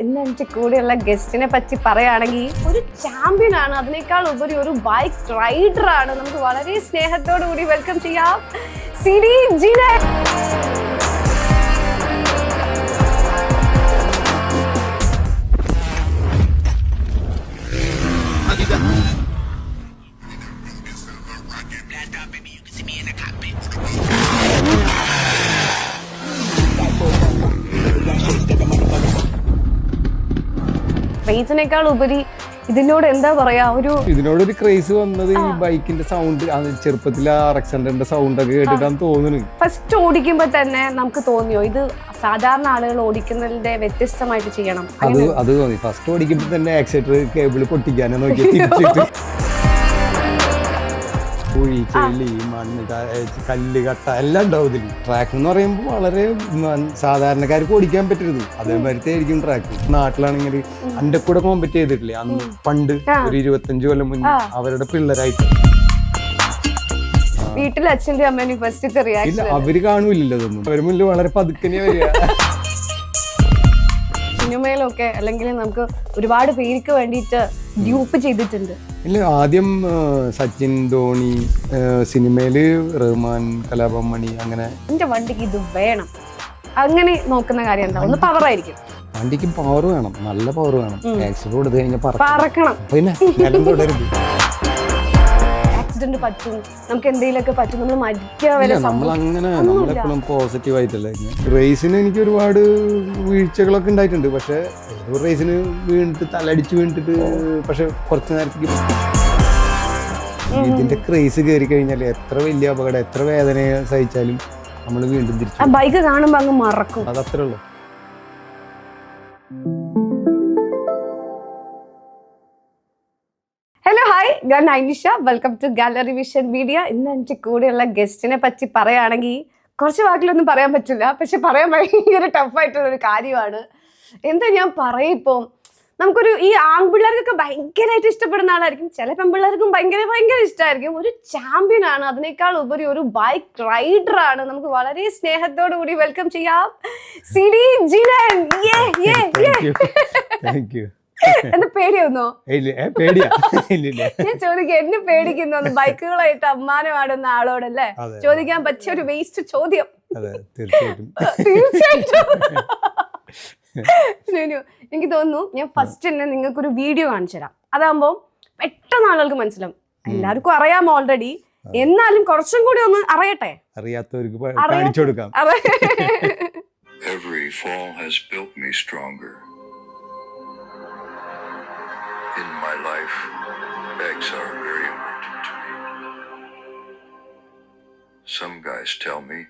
ഇന്ന് എൻ്റെ കൂടെയുള്ള ഗസ്റ്റിനെ പറ്റി പറയുകയാണെങ്കിൽ ഒരു ചാമ്പ്യൻ ആണ്, അതിനേക്കാൾ ഉപരി ഒരു ബൈക്ക് റൈഡർ ആണ്. നമുക്ക് വളരെ സ്നേഹത്തോടു കൂടി വെൽക്കം ചെയ്യാം സിഡി ജിനൻ. ക്രേസിനേക്കാൾ ഉപരി ഇതിനോട് എന്താ പറയാ, ഇതിനോടൊരു ക്രേസ് വന്നത് ഈ ബൈക്കിന്റെ സൗണ്ട്, ചെറുപ്പത്തിൽ RX-100 സൗണ്ട് ഒക്കെ കേട്ടിട്ടാണ് തോന്നുന്നു. ഫസ്റ്റ് ഓടിക്കുമ്പോ തന്നെ നമുക്ക് തോന്നിയോ ഇത് സാധാരണ ആളുകൾ ഓടിക്കുന്നതിന്റെ വ്യത്യസ്തമായിട്ട് ചെയ്യണം? അത് തോന്നി. ഫസ്റ്റ് ഓടിക്കുമ്പോ തന്നെ ആക്സിലേറ്റർ കേബിള് പൊട്ടിക്കാനോ നോക്കി തിരിച്ചിട്ട് കുഴി, ചെളി, മണ്ണ്, കല്ല്, കട്ട എല്ലാം ഉണ്ടാവും ഇതിൽ. ട്രാക്ക് എന്ന് പറയുമ്പോൾ വളരെ സാധാരണക്കാർക്ക് ഓടിക്കാൻ പറ്റരുത്, അതേമാതിരത്തെ ആയിരിക്കും ട്രാക്ക്. നാട്ടിലാണെങ്കിൽ എൻ്റെ കൂടെ കോമ്പറ്റ് ചെയ്തിട്ടില്ലേ അന്ന് പണ്ട് ഒരു 25 കൊല്ലം മുന്നേ അവരുടെ പിള്ളേരായിട്ട്. വീട്ടിൽ അച്ഛൻ്റെ അമ്മേനെ ഫസ്റ്റ് ഇല്ല, അവര് കാണൂല്ലല്ലോ ഇതൊന്നും. അവര് മുന്നിൽ വളരെ പതുക്കനെ വരിക. സിനിമയിലൊക്കെ അല്ലെങ്കിൽ നമുക്ക് ഒരുപാട് പേർക്ക് വേണ്ടിയിട്ട് ഡ്യൂപ്പ് ചെയ്തിട്ടുണ്ട്. ഇല്ല, ആദ്യം സച്ചിൻ, ധോണി, സിനിമയില് റഹ്മാൻ, കലാഭവൻ മണി, അങ്ങനെ. എന്റെ വണ്ടിക്ക് ഇത് വേണം അങ്ങനെ നോക്കുന്ന കാര്യം എന്താ? ഒന്ന് പവർ ആയിരിക്കും. വണ്ടിക്ക് പവർ വേണം, നല്ല പവർ വേണം. ആക്സിഡന്റ് കൊടുത്തു കഴിഞ്ഞാൽ പറക്കണം, പിന്നെ നിലം തുടരുത്. ആക്സിഡന്റ് പറ്റും, നമുക്ക് എന്തെങ്കിലുമൊക്കെ പറ്റും, നമ്മൾ മരിക്കാൻ വരെ. നമ്മളെപ്പോഴും പോസിറ്റീവ് ആയിട്ടല്ലേ. റേസിന് എനിക്ക് ഒരുപാട് വീഴ്ചകളൊക്കെ ഉണ്ടായിട്ടുണ്ട്. പക്ഷെ ഒരു റേസിന് വീണിട്ട് തലടിച്ച് വീണിട്ട് പക്ഷെ കുറച്ച് നേരത്തേക്ക് ഇതിന്റെ ക്രേസ് കയറി കഴിഞ്ഞാൽ എത്ര വലിയ അപകടം, എത്ര വേദന സഹിച്ചാലും നമ്മൾ വീണ്ടും തിരിച്ചു ബൈക്ക് കാണുമ്പോ അങ്ങ് മറക്കും. അതത്രേ ഉള്ളൂ. ഹലോ, ഹായ്, ഞാൻ Nainisha. Welcome to Gallery Vision Media. ഇന്ന് എൻ്റെ കൂടെയുള്ള ഗസ്റ്റിനെ പറ്റി പറയുകയാണെങ്കിൽ കുറച്ച് വാക്കിലൊന്നും പറയാൻ പറ്റില്ല, പക്ഷെ പറയാൻ ഭയങ്കര ടഫായിട്ടുള്ളൊരു കാര്യമാണ്. എന്താ ഞാൻ പറയും, ഇപ്പോൾ നമുക്കൊരു ഈ ആൺപിള്ളേർക്കൊക്കെ ഭയങ്കരമായിട്ട് ഇഷ്ടപ്പെടുന്ന ആളായിരിക്കും, ചില പെൺപിള്ളേർക്കും ഭയങ്കര ഇഷ്ടമായിരിക്കും. ഒരു ചാമ്പ്യൻ ആണ്, അതിനേക്കാൾ ഉപരി ഒരു ബൈക്ക് റൈഡർ ആണ്. നമുക്ക് വളരെ സ്നേഹത്തോടു കൂടി വെൽക്കം ചെയ്യാം സിഡി ജിനൻ. എന്നെ പേടിയൊന്നോ? ഞാൻ ചോദിക്കാം, എന്നെ പേടിക്കുന്നോ? ബൈക്കുകളായിട്ട് അമ്മാനമാടുന്ന ആളോടല്ലേ ചോദിക്കാൻ പറ്റിയ ഒരു വേസ്റ്റ് ചോദ്യം. തീർച്ചയായിട്ടും. എനിക്ക് തോന്നുന്നു ഞാൻ ഫസ്റ്റ് തന്നെ നിങ്ങൾക്കൊരു വീഡിയോ കാണിച്ചു തരാം. അതാകുമ്പോൾ പെട്ടെന്ന് ആളുകൾക്ക് മനസ്സിലാവും. എല്ലാവർക്കും അറിയാം ഓൾറെഡി, എന്നാലും കുറച്ചും കൂടി ഒന്ന് അറിയട്ടെ. അറിയാത്തവർക്ക് കാണിച്ചു കൊടുക്കാം. Every fall has built me stronger. In my life, eggs are very important to me. Some guys tell me,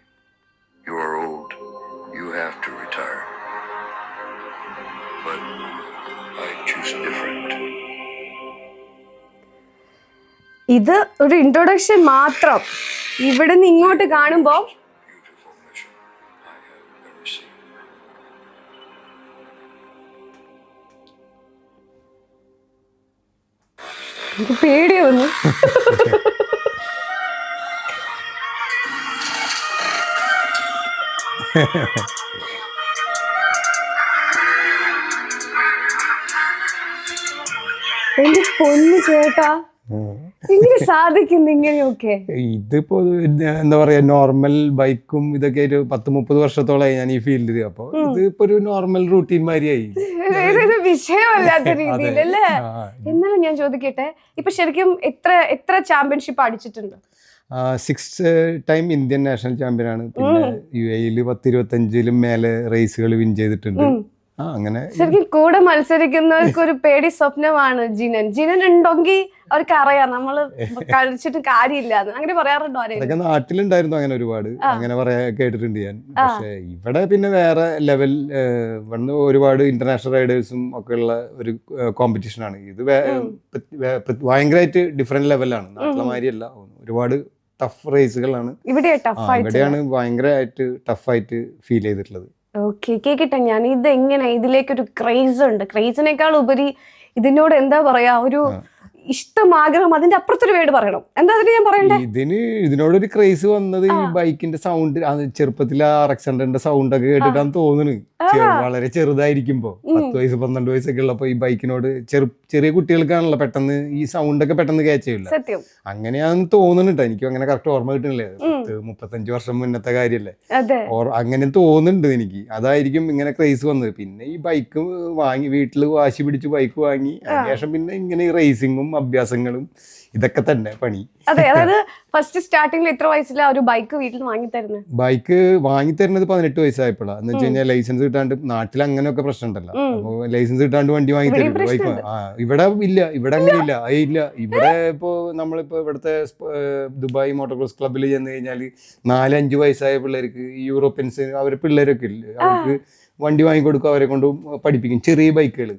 you are old, you have to retire. But I choose different. ഇത് ഒരു ഇൻട്രൊഡക്ഷൻ മാത്രം. ഇവിടെ നിന്ന് ഇങ്ങോട്ട് കാണുമ്പോൾ എനിക്ക് പേടിയൊന്നു. എന്റെ പൊന്നു ചേട്ടാ, ഇങ്ങനെ സാധിക്കുന്നു ഇങ്ങനെയൊക്കെ? ഇതിപ്പോ എന്താ പറയാ, നോർമൽ ബൈക്കും ഇതൊക്കെ ഒരു 10-30 വർഷത്തോളമായി ഞാൻ ഈ ഫീൽഡിൽ. അപ്പൊ ഇതിപ്പോ ഒരു നോർമൽ റൂട്ടീൻ മാതിരിയായി, വിഷയമല്ലാത്ത രീതിയിലല്ലേ. എന്നാലും ഞാൻ ചോദിക്കട്ടെ, ഇപ്പൊ ശരിക്കും എത്ര ചാമ്പ്യൻഷിപ്പ് അടിച്ചിട്ടുണ്ട്? 6 ടൈം ഇന്ത്യൻ നാഷണൽ ചാമ്പ്യൻ ആണ്. പിന്നെ UAE 10-25 മേലെ റേസുകൾ വിൻ ചെയ്തിട്ടുണ്ട്. അങ്ങനെ ശരിക്കും കൂടെ മത്സരിക്കുന്നവർക്ക് ഒരു പേടി സ്വപ്നമാണ് ജിനൻ ഉണ്ടെങ്കിൽ അവർക്ക് അറിയാം നമ്മള് കളിച്ചിട്ട് കാര്യമില്ല. അങ്ങനെ പറയാറുണ്ടോ? അതൊക്കെ നാട്ടിലുണ്ടായിരുന്നു, അങ്ങനെ ഒരുപാട് അങ്ങനെ കേട്ടിട്ടുണ്ട് ഞാൻ. പക്ഷെ ഇവിടെ പിന്നെ വേറെ ലെവൽ, ഇവിടുന്ന് ഒരുപാട് ഇന്റർനാഷണൽ റൈഡേഴ്സും ഒക്കെ ഉള്ള ഒരു കോമ്പറ്റീഷൻ ആണ് ഇത്. ഭയങ്കരമായിട്ട് ഡിഫറെന്റ് ലെവലാണ്, നാട്ടിലെ മാതിരിയല്ല. ഒരുപാട് ടഫ് റേസുകളാണ് ഇവിടെയാണ് ഭയങ്കരമായിട്ട് ടഫായിട്ട് ഫീൽ ചെയ്തിട്ടുള്ളത്. ഓക്കെ, കേക്കട്ടെ. ഞാൻ ഇതെങ്ങനെ ഇതിലേക്കൊരു ക്രേസ് ഉണ്ട്, ക്രേസിനേക്കാൾ ഉപരി ഇതിനോട് എന്താ പറയാ, ഇഷ്ടം, ആഗ്രഹം, അതിന്റെ അപ്പുറത്തൊരു വേർഡ് പറയണം. എന്താ അതിന് ഞാൻ പറയണ്ടേ? ഇതിനോടൊരു ക്രേസ് വന്നത് ഈ ബൈക്കിന്റെ സൗണ്ട്, ചെറുപ്പത്തിൽ RX-100ന്റെ സൗണ്ട് ഒക്കെ കേട്ടിട്ടാന്ന് തോന്നുന്നു. വളരെ ചെറുതായിരിക്കുമ്പോ 10 വയസ്സ് 12 വയസ്സൊക്കെ ഉള്ളപ്പോ ഈ ബൈക്കിനോട് ചെറിയ കുട്ടികൾക്കാണല്ലോ പെട്ടെന്ന് ഈ സൗണ്ട് ഒക്കെ പെട്ടെന്ന് ക്യാച്ച് ചെയ്യില്ല. സത്യം. അങ്ങനെയാന്ന് തോന്നുന്നുണ്ട്. എനിക്കും അങ്ങനെ കറക്റ്റ് ഓർമ്മ കിട്ടുന്നില്ലേ. 35 വർഷം മുന്നത്തെ കാര്യല്ലേ. അങ്ങനെ തോന്നുന്നുണ്ട് എനിക്ക്. അതായിരിക്കും ഇങ്ങനെ ക്രേസ് വന്നത്. പിന്നെ ഈ ബൈക്ക് വാങ്ങി വീട്ടിൽ വാശി പിടിച്ച് ബൈക്ക് വാങ്ങി, അതിനുശേഷം പിന്നെ ഇങ്ങനെ ഈ റേസിങ്ങും അഭ്യാസങ്ങളും ഇതൊക്കെ തന്നെ പണി. അതെ, അതായത് ഫസ്റ്റ് സ്റ്റാർട്ടിംഗിൽ എത്ര വയസ്സിലാണ് ഒരു ബൈക്ക് വീട്ടിൽ വാങ്ങിത്തരുന്നത്? ബൈക്ക് വാങ്ങിത്തരുന്നത് 18 വയസ്സായപ്പോഴാണ്. എന്ന് വെച്ച് കഴിഞ്ഞാൽ ലൈസൻസ് കിട്ടാണ്ട്, നാട്ടിൽ അങ്ങനെയൊക്കെ പ്രശ്നം ഉണ്ടല്ലോ. അപ്പൊ ലൈസൻസ് കിട്ടാണ്ട് വണ്ടി വാങ്ങിത്തരും ബൈക്ക്. ഇവിടെ ഇല്ല, ഇവിടെ അങ്ങനെ ഇല്ല. ഇവിടെ ഇപ്പോ നമ്മളിപ്പോ ഇവിടുത്തെ ദുബായ് മോട്ടോർ ക്രോസ് ക്ലബ്ബിൽ ചെന്ന് കഴിഞ്ഞാല് 4-5 വയസ്സായ പിള്ളേർക്ക്, യൂറോപ്യൻസ് അവര് പിള്ളേരൊക്കെ ഇല്ല, അവർക്ക് വണ്ടി വാങ്ങിക്കൊടുക്കും, അവരെ കൊണ്ട് പഠിപ്പിക്കും ചെറിയ ബൈക്കുകൾ.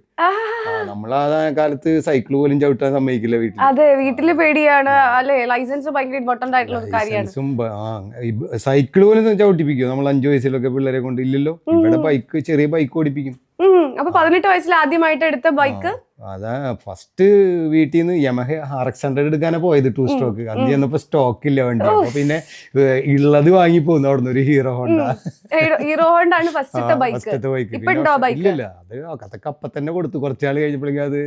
നമ്മളാ കാലത്ത് സൈക്കിൾ പോലും ചവിട്ടാൻ സമ്മതിക്കില്ല വീട്ടിൽ. അതെ, വീട്ടില് പേടിയാണ് അല്ലെ, ലൈസൻസ് ഭയങ്കര ഇമ്പോർട്ടന്റ് ആയിട്ടുള്ള ഒരു കാര്യമാണ്. സൈക്കിൾ പോലും ചവിട്ടിപ്പിക്കും നമ്മൾ 5 വയസ്സിലൊക്കെ പിള്ളേരെ കൊണ്ട്. ഇല്ലല്ലോ, ഇവിടെ ബൈക്ക്, ചെറിയ ബൈക്ക് ഓടിപ്പിക്കും. അപ്പൊ 18 വയസ്സിൽ ആദ്യമായിട്ട് എടുത്ത ബൈക്ക്? അതാ ഫസ്റ്റ് വീട്ടിൽ നിന്ന് യമഹ RX-100 എടുക്കാനാ പോയത്, 2 സ്ട്രോക്ക്. അന്ന് ചെന്നപ്പോ സ്റ്റോക്ക് ഇല്ല വണ്ടി. അപ്പൊ പിന്നെ ഉള്ളത് വാങ്ങി പോകുന്നു അവിടുന്ന്, ഒരു ഹീറോ ഹോണ്ട. ഹീറോ ഹോണ്ട ആണ് ഫസ്റ്റത്തെ ബൈക്ക്. ഇല്ല, അതൊക്കെ അപ്പൊ തന്നെ കൊടുത്തു. കുറച്ചാൾ കഴിഞ്ഞപ്പോഴേക്കും അത്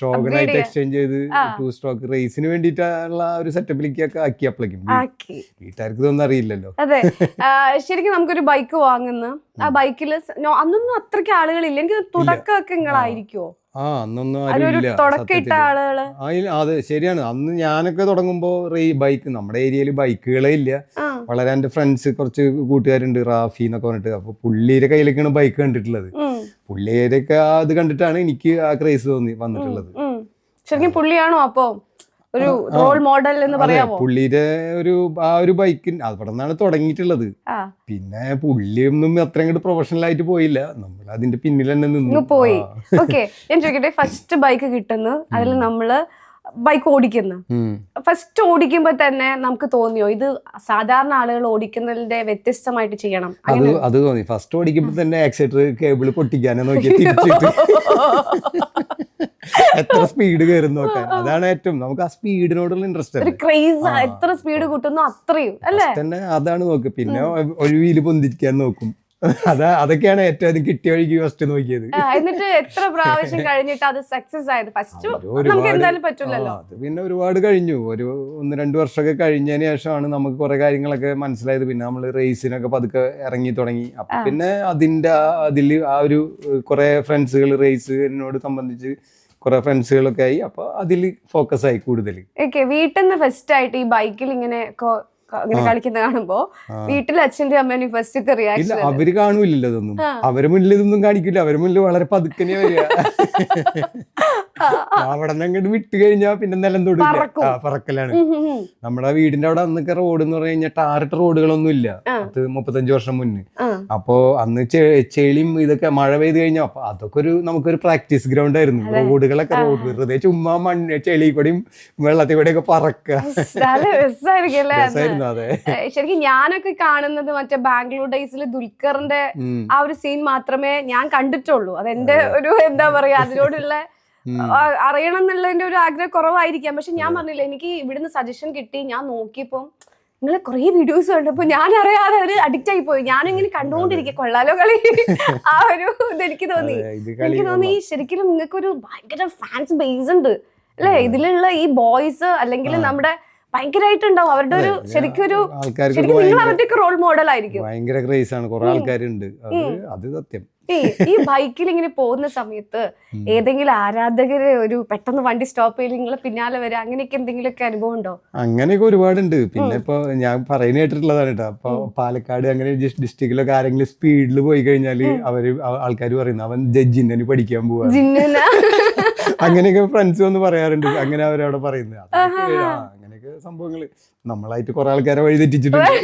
ഷോഗനായിട്ട് എക്സ്ചേഞ്ച് ചെയ്ത് 2 സ്ട്രോക്ക് റേസിന് വേണ്ടിയിട്ടുള്ള ഒരു സെറ്റപ്പിലേക്കൊക്കെ ആക്കി. അപ്പോഴേക്കും വീട്ടുകാർക്ക് ഇതൊന്നും അറിയില്ലല്ലോ. അതെ, ശരിക്കും നമുക്കൊരു ബൈക്ക് വാങ്ങുന്ന ആ ബൈക്കില് അന്നൊന്നും അത്രയ്ക്ക് ആളുകളില്ല. എനിക്ക് തുടക്കമൊക്കെ നിങ്ങളായിരിക്കുമോ? അതെ, ശരിയാണ്. അന്ന് ഞാനൊക്കെ തുടങ്ങുമ്പോ ബൈക്ക്, നമ്മുടെ ഏരിയയിൽ ബൈക്കുകളെ ഇല്ല. വളരെ എന്റെ ഫ്രണ്ട്സ് കുറച്ച് കൂട്ടുകാരുണ്ട്, റാഫി എന്നൊക്കെ പറഞ്ഞിട്ട്. അപ്പൊ പുള്ളിയുടെ കയ്യിലേക്കാണ് ബൈക്ക് കണ്ടിട്ടുള്ളത്. പുള്ളിയൊക്കെ അത് കണ്ടിട്ടാണ് എനിക്ക് ആ ക്രേസ് വന്നിട്ടുള്ളത്. ശരിക്കും പുള്ളിയാണോ അപ്പൊ ഒരു റോൾ മോഡൽ എന്ന് പറയാമോ? പുള്ളിയുടെ ഒരു ബൈക്കിന് അവിടെ നിന്നാണ് തുടങ്ങിയിട്ടുള്ളത്. പിന്നെ പുള്ളിയൊന്നും അത്ര അങ്ങോട്ട് പ്രൊഫഷണൽ ആയിട്ട് പോയില്ല, നമ്മൾ അതിന്റെ പിന്നിൽ തന്നെ നിന്ന് പോയി. ഓക്കെ, ഞാൻ ചോദിക്കട്ടെ, ഫസ്റ്റ് ബൈക്ക് കിട്ടുന്നു, അതിൽ നമ്മള് ബൈക്ക് ഓടിക്കുന്നു. ഫസ്റ്റ് ഓടിക്കുമ്പോ തന്നെ നമുക്ക് തോന്നിയോ ഇത് സാധാരണ ആളുകൾ ഓടിക്കുന്നതിന്റെ വ്യത്യസ്തമായിട്ട് ചെയ്യണം? അത് തോന്നി. ഫസ്റ്റ് ഓടിക്കുമ്പോ തന്നെ ആക്സിലേറ്റർ കേബിൾ പൊട്ടിക്കാനോ നോക്കി തിരിച്ചിട്ട് എത്ര സ്പീഡ് കയറും നോക്കാൻ. അതാണ് ഏറ്റവും നമുക്ക് ആ സ്പീഡിനോടുള്ള ഇൻട്രസ്റ്റ്. എത്ര സ്പീഡ് കൂട്ടുന്നു അത്രയും അല്ലേ തന്നെ, അതാണ് നോക്ക്. പിന്നെ ഒരു വീല് പൊന്തിക്കാൻ നോക്കും. അതൊക്കെയാണ് ഏറ്റവും കിട്ടിയ വഴിക്ക് ഫസ്റ്റ് നോക്കിയത്. എന്നിട്ട് എത്ര പ്രാവശ്യം കഴിഞ്ഞിട്ട് അത് സക്സസ് ആയത്? ഫസ്റ്റ് നമുക്ക് എന്തായാലും പറ്റില്ലല്ലോ. അത് പിന്നെ ഒരുപാട് കഴിഞ്ഞു, ഒരു 1-2 വർഷമൊക്കെ കഴിഞ്ഞതിന് ശേഷമാണ് നമുക്ക് കുറെ കാര്യങ്ങളൊക്കെ മനസ്സിലായത്. പിന്നെ നമ്മൾ റേസിനൊക്കെ പതുക്കെ ഇറങ്ങി തുടങ്ങി. അപ്പൊ പിന്നെ അതില് ആ ഒരു കുറെ ഫ്രണ്ട്സുകൾ റേസിനോട് സംബന്ധിച്ച് കുറെ ഫ്രണ്ട്സുകളൊക്കെ ആയി. അപ്പൊ അതിൽ ഫോക്കസ് ആയി കൂടുതൽ. വീട്ടിൽ നിന്ന് ഫസ്റ്റ് ആയിട്ട് ഈ ബൈക്കിൽ ഇങ്ങനെ കളിക്കുന്ന കാണുമ്പോ വീട്ടിൽ അച്ഛന്റെ അമ്മേനെ ഫസ്റ്റ് റിയാക്ഷൻ? അവര് കാണൂല്ലോ ഇതൊന്നും, അവരെ മുന്നിൽ ഇതൊന്നും കാണിക്കില്ല. അവരെ മുന്നിൽ വളരെ പതുക്കനെ വരിക. അവിടെ നിന്ന് അങ്ങോട്ട് വിട്ട് കഴിഞ്ഞാൽ പിന്നെ നിലം തൊടില്ല, പറക്കലാണ്. നമ്മുടെ വീടിന്റെ അവിടെ അന്നൊക്കെ റോഡ് എന്ന് പറഞ്ഞു കഴിഞ്ഞാൽ ടാറിട്ട റോഡുകളൊന്നും ഇല്ല. 35 വർഷം മുന്നേ. അപ്പോ അന്ന് ചെളിയും ഇതൊക്കെ മഴ പെയ്ത് കഴിഞ്ഞാൽ അപ്പൊ അതൊക്കെ നമുക്കൊരു പ്രാക്ടീസ് ഗ്രൗണ്ട് ആയിരുന്നു. റോഡുകളൊക്കെ വെറുതെ ചുമ്മാ ചെളി കൂടെയും വെള്ളത്തിൽ കൂടെയൊക്കെ പറക്കുക. ശരിക്കും ഞാനൊക്കെ കാണുന്നത് മറ്റേ ബാംഗ്ലൂർ ഡേയ്സിൽ ദുൽഖറിന്റെ ആ ഒരു സീൻ മാത്രമേ ഞാൻ കണ്ടിട്ടുള്ളൂ. അതെന്റെ ഒരു എന്താ പറയാ, അതിനോടുള്ള അറിയണം എന്നുള്ളതിന്റെ ഒരു ആഗ്രഹം കുറവായിരിക്കാം. പക്ഷെ ഞാൻ പറഞ്ഞില്ല, എനിക്ക് ഇവിടുന്ന് സജഷൻ കിട്ടി. ഞാൻ നോക്കിയപ്പോ നിങ്ങളെ കുറെ വീഡിയോസ് കണ്ടപ്പോ ഞാൻ അറിയാതെ ഒരു അഡിക്റ്റ് ആയി പോയി. ഞാനിങ്ങനെ കണ്ടുകൊണ്ടിരിക്കുക, കൊള്ളാലോ കളി. ആ ഒരു ഇതെനിക്ക് തോന്നി ശരിക്കും നിങ്ങൾക്കൊരു ഭയങ്കര ഫാൻസ് ബേസ് ഉണ്ട് അല്ലെ ഇതിലുള്ള ഈ ബോയ്സ്, അല്ലെങ്കിൽ നമ്മുടെ ഭയങ്കരമായിട്ടുണ്ടാവും അവരുടെ ഒരു ശരിക്കും നിങ്ങൾ അവരുടെയൊക്കെ റോൾ മോഡൽ ആയിരിക്കും. ഭയങ്കര ക്രേസ് ആണ്, കുറെ ആൾക്കാരുണ്ട്. അത് സത്യം. ഈ ബൈക്കിൽ ഇങ്ങനെ പോകുന്ന സമയത്ത് ഏതെങ്കിലും ആരാധകര് ഒരു പെട്ടെന്ന് വണ്ടി സ്റ്റോപ്പ് ചെയ്ത് നിങ്ങളെ പിന്നാലെ വരെ അങ്ങനെയൊക്കെ എന്തെങ്കിലുമൊക്കെ അനുഭവം ഉണ്ടോ? അങ്ങനെയൊക്കെ ഒരുപാടുണ്ട്. പിന്നെ ഇപ്പൊ ഞാൻ പറയുന്ന കേട്ടിട്ടുള്ളതാണ് കേട്ടോ. അപ്പൊ പാലക്കാട് അങ്ങനെ ഡിസ്ട്രിക്റ്റിലൊക്കെ ആരെങ്കിലും സ്പീഡിൽ പോയി കഴിഞ്ഞാല് ആൾക്കാർ പറയുന്നത് അവൻ ജിന്നന് പഠിക്കാൻ പോവാ, അങ്ങനെയൊക്കെ ഫ്രണ്ട്സ് വന്ന് പറയാറുണ്ട്. അങ്ങനെ അവരവിടെ പറയുന്നത് അങ്ങനെയൊക്കെ സംഭവങ്ങള് നമ്മളായിട്ട് കുറെ ആൾക്കാരെ വഴി തെറ്റിച്ചിട്ടുണ്ട്.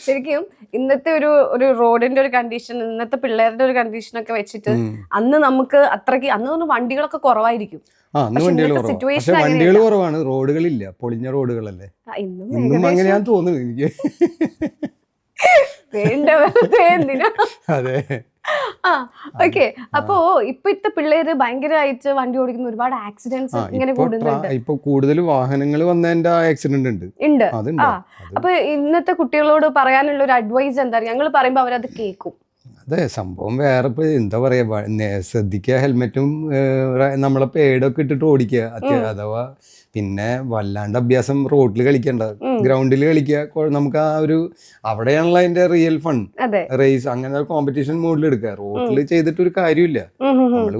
ശരിക്കും ഇന്നത്തെ ഒരു റോഡിന്റെ ഒരു കണ്ടീഷൻ, ഇന്നത്തെ പിള്ളേരുടെ ഒരു കണ്ടീഷൻ ഒക്കെ വെച്ചിട്ട് അന്ന് നമുക്ക് അത്രയ്ക്ക് അന്ന് വണ്ടികളൊക്കെ കുറവായിരിക്കും. വണ്ടികൾ കുറവാണ്, റോഡുകളില്ല, പൊളിഞ്ഞ റോഡുകളല്ലേ ഇന്നും അങ്ങനെയാന്ന് തോന്നുന്നു എനിക്ക്. വേണ്ട എന്തിനാ? അതെ, ഓക്കെ. അപ്പോ ഇപ്പോഴത്തെ പിള്ളേര് ഭയങ്കരമായിട്ട് വണ്ടി ഓടിക്കുന്ന ഒരുപാട് ആക്സിഡന്റ്സ് ഇങ്ങനെ കൂടുന്നുണ്ട്. ഇപ്പൊ കൂടുതൽ വാഹനങ്ങൾ വന്നതിന്റെ ആക്സിഡന്റ് ഉണ്ട്. അതുണ്ട്. അപ്പൊ ഇന്നത്തെ കുട്ടികളോട് പറയാനുള്ള ഒരു അഡ്വൈസ് എന്താ? ഞങ്ങൾ പറയുമ്പോ അവരത് കേൾക്കും. അതെ, സംഭവം വേറെ ഇപ്പൊ എന്താ പറയാ, ശ്രദ്ധിക്കുക, ഹെൽമെറ്റും നമ്മളെ പേടൊക്കെ ഇട്ടിട്ട് ഓടിക്കുക അഥവാ. പിന്നെ വല്ലാണ്ട് അഭ്യാസം റോഡിൽ കളിക്കണ്ട, ഗ്രൗണ്ടിൽ കളിക്കുക. നമുക്ക് ആ ഒരു അവിടെയാണല്ലോ അതിന്റെ റിയൽ ഫൺ. റേസ് അങ്ങനെ കോമ്പറ്റീഷൻ മോഡിൽ എടുക്കുക. റോഡിൽ ചെയ്തിട്ട് ഒരു കാര്യമില്ല. നമ്മള്